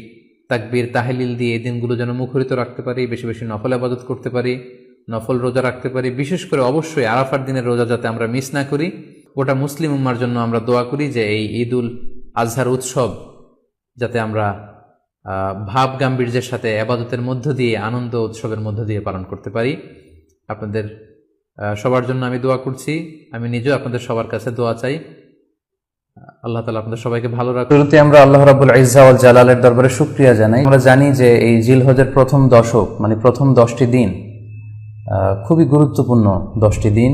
তাকবীর, তাহলিল দিয়ে এই দিনগুলো যেন মুখরিত রাখতে পারি, বেশি বেশি নফল ইবাদত করতে পারি, নফল রোজা রাখতে পারি। বিশেষ করে অবশ্যই আরাফার দিনের রোজা যাতে আমরা মিস না করি। গোটা মুসলিম উম্মার জন্য আমরা দোয়া করি যে এই ঈদুল আজহার উৎসব যাতে আমরা ভাব গাম্ভীর্যের সাথে ইবাদতের মধ্য দিয়ে, আনন্দ উৎসবের মধ্য দিয়ে পালন করতে পারি। আপনাদের সবার জন্য আমি দোয়া করছি, আমি নিজেও আপনাদের সবার কাছে দোয়া চাই। আল্লাহ তাআলা আপনাদের সবাইকে ভালো রাখুন। আমরা আল্লাহ রাব্বুল ইজ্জা ওয়াল জালালের দরবারে শুকরিয়া জানাই। আমরা জানি যে এই জিলহজের প্রথম দশক মানে প্রথম 10টি দিন খুবই গুরুত্বপূর্ণ 10টি দিন,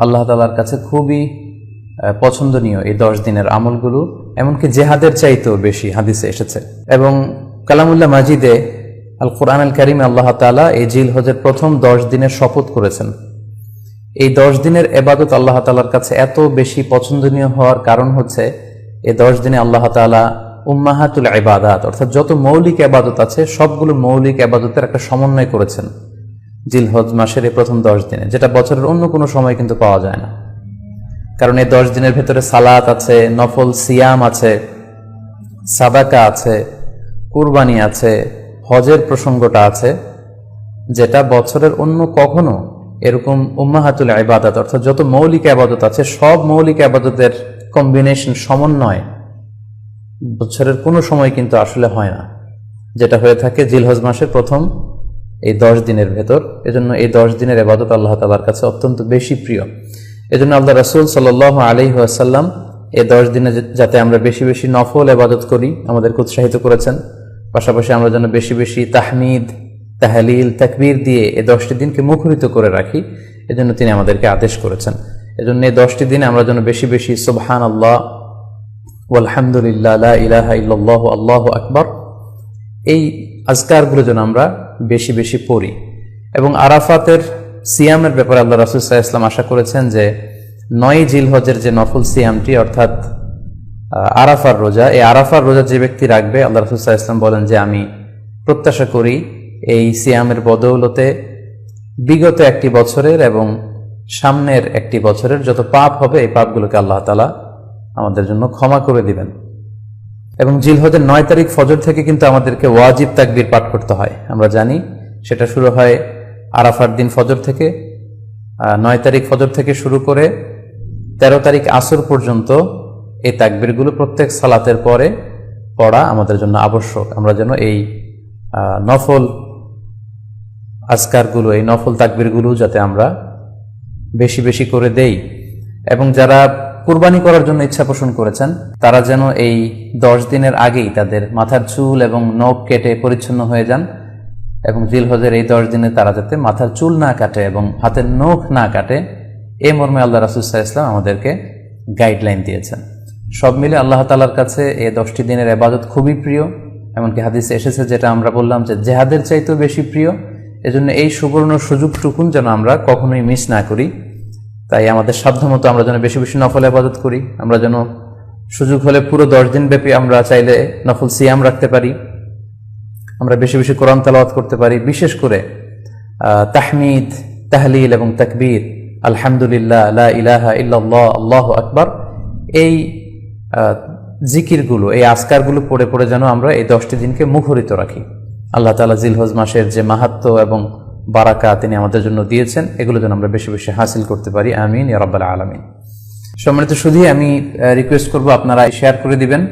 আল্লাহ তাআলার কাছে খুবই পছন্দনীয় এই 10 দিনের আমলগুলো, এমনকি জেহাদের চাইতেও বেশি হাদিসে এসেছে। এবং কালামুল্লাহ মাজিদে আল কোরআন আল কারীমে আল্লাহ তাআলা এই জিলহজের প্রথম 10 দিনের শপথ করেছেন। এই 10 দিনের ইবাদত আল্লাহ তাআলার কাছে এত বেশি পছন্দনীয় হওয়ার কারণ হচ্ছে এই 10 দিনে আল্লাহ তাআলা উম্মাহাতুল ইবাদাত অর্থাৎ যত মৌলিক ইবাদত আছে সবগুলো মৌলিক ইবাদতের একটা সমন্বয় করেছেন জিলহজ মাসের এই প্রথম 10 দিনে, যেটা বছরের অন্য কোনো সময় কিন্তু পাওয়া যায় না। কারণ এই 10 দিনের ভেতরে সালাত আছে, নফল সিয়াম আছে, সাদাকা আছে, কুরবানি আছে, হজের প্রসঙ্গটা আছে, যেটা বছরের অন্য কখনো এরকম উম্মাহাতুল ইবাদাত অর্থাৎ যত মৌলিক ইবাদত আছে সব মৌলিক ইবাদতের কম্বিনেশন, সমন্বয় বছরের কোনো সময় কিন্তু আসলে হয় না, যেটা হয়ে থাকে জিলহজ মাসের প্রথম এই 10 দিনের ভেতর। এজন্য এই 10 দিনের ইবাদত আল্লাহ তাআলার কাছে অত্যন্ত বেশি প্রিয়। এজন্য আল্লাহ রাসূল সাল্লাল্লাহু আলাইহি ওয়াসাল্লাম এই 10 দিনে যাতে আমরা বেশি বেশি নফল ইবাদত করি আমাদেরকে উৎসাহিত করেছেন। পাশাপাশি আমরা যেন বেশি বেশি তাহমিদ, তাহলিল, তাকবীর দিয়ে এই 10টি দিনকে মুখরিত করে রাখি, এজন্য তিনি আমাদেরকে আদেশ করেছেন। এজন্য এই 10টি দিনে আমরা যেন বেশি বেশি সুবহানাল্লাহ ওয়ালহামদুলিল্লাহ লা ইলাহা ইল্লাল্লাহু আল্লাহু আকবার এই আজকারগুলো যেন আমরা বেশি বেশি পড়ি। এবং আরাফাতের সিয়ামের ব্যাপারে আল্লাহ রাসূল সাল্লাল্লাহু আলাইহি ওয়াসাল্লাম আশা করেছেন যে 9 জিলহজের যে নফল সিয়ামটি অর্থাৎ আরাফার রোজা, এই আরাফার রোজা যে ব্যক্তি রাখবে, আল্লাহ রাসূল সাল্লাল্লাহু আলাইহি ওয়াসাল্লাম বলেন যে আমি প্রত্যাশা করি এই সিয়ামের বদৌলতে বিগত একটি বছরের এবং সামনের একটি বছরের যত পাপ হবে এই পাপগুলোকে আল্লাহ তাআলা আমাদের জন্য ক্ষমা করে দিবেন। এবং জিলহজের 9 তারিখ ফজর থেকে কিন্তু আমাদেরকে ওয়াজিব তাকবীর পাঠ করতে হয়। আমরা জানি সেটা শুরু হয় আরাফার দিন ফজর থেকে। 9 তারিখ ফজর থেকে শুরু করে 13 তারিখ আসর পর্যন্ত এই তাকবীরগুলো প্রত্যেক সালাতের পরে পড়া আমাদের জন্য আবশ্যক। আমরা যেন এই নফল আজকারগুলো, এই নফল তাকবীরগুলো যাতে আমরা বেশি বেশি করে দেই। এবং যারা কুরবানি করার জন্য ইচ্ছা পোষণ করেছেন তারা যেন এই 10 দিনের আগেই তাদের মাথার চুল এবং নখ কেটে পরিচ্ছন্ন হয়ে যান। এবং জিলহজের এই 10 দিনে তারা যাতে মাথার চুল না কাটে এবং হাতের নখ না কাটে, এই মর্মে আল্লাহ রাসূল সাল্লাল্লাহু আলাইহি ওয়াসাল্লাম আমাদেরকে গাইডলাইন দিয়েছেন। সব মিলে আল্লাহ তাআলার কাছে এই 10টি দিনের ইবাদত খুবই প্রিয়। এমনকি হাদিসে এসেছে, যেটা আমরা বললাম, যে জিহাদের চাইতেও বেশি প্রিয়। এজন্য এই সুবর্ণ সুযোগটুকুন যেন আমরা কখনোই মিস না করি। তাই আমাদের সাধ্যমতো আমরা যেন বেশি বেশি নফল ইবাদত করি। আমরা যেন সুযোগ হলে পুরো 10 দিন ব্যাপী আমরা চাইলে নফল সিয়াম রাখতে পারি। আমরা বেশি বেশি কোরআন তেলাওয়াত করতে পারি। বিশেষ করে তাহমিদ, তাহলিল এবং তাকবীর, আলহামদুলিল্লাহ, লা ইলাহা ইল্লাল্লাহ, আল্লাহু আকবার, এই জিকিরগুলো, এই আজকারগুলো পড়ে পড়ে যেন আমরা এই 10টি দিনকে মুখরিত রাখি। আল্লাহ তাআলা জিলহজ মাসের যে মাহাত্ম্য এবং বারাকা তিনি আমাদের জন্য দিয়েছেন, এগুলো যেন আমরা বেশি বেশি হাসিল করতে পারি। আমিন ইয়া রাব্বাল আলামিন। সম্মানিত সুধী, আমি রিকোয়েস্ট করব আপনারা শেয়ার করে দিবেন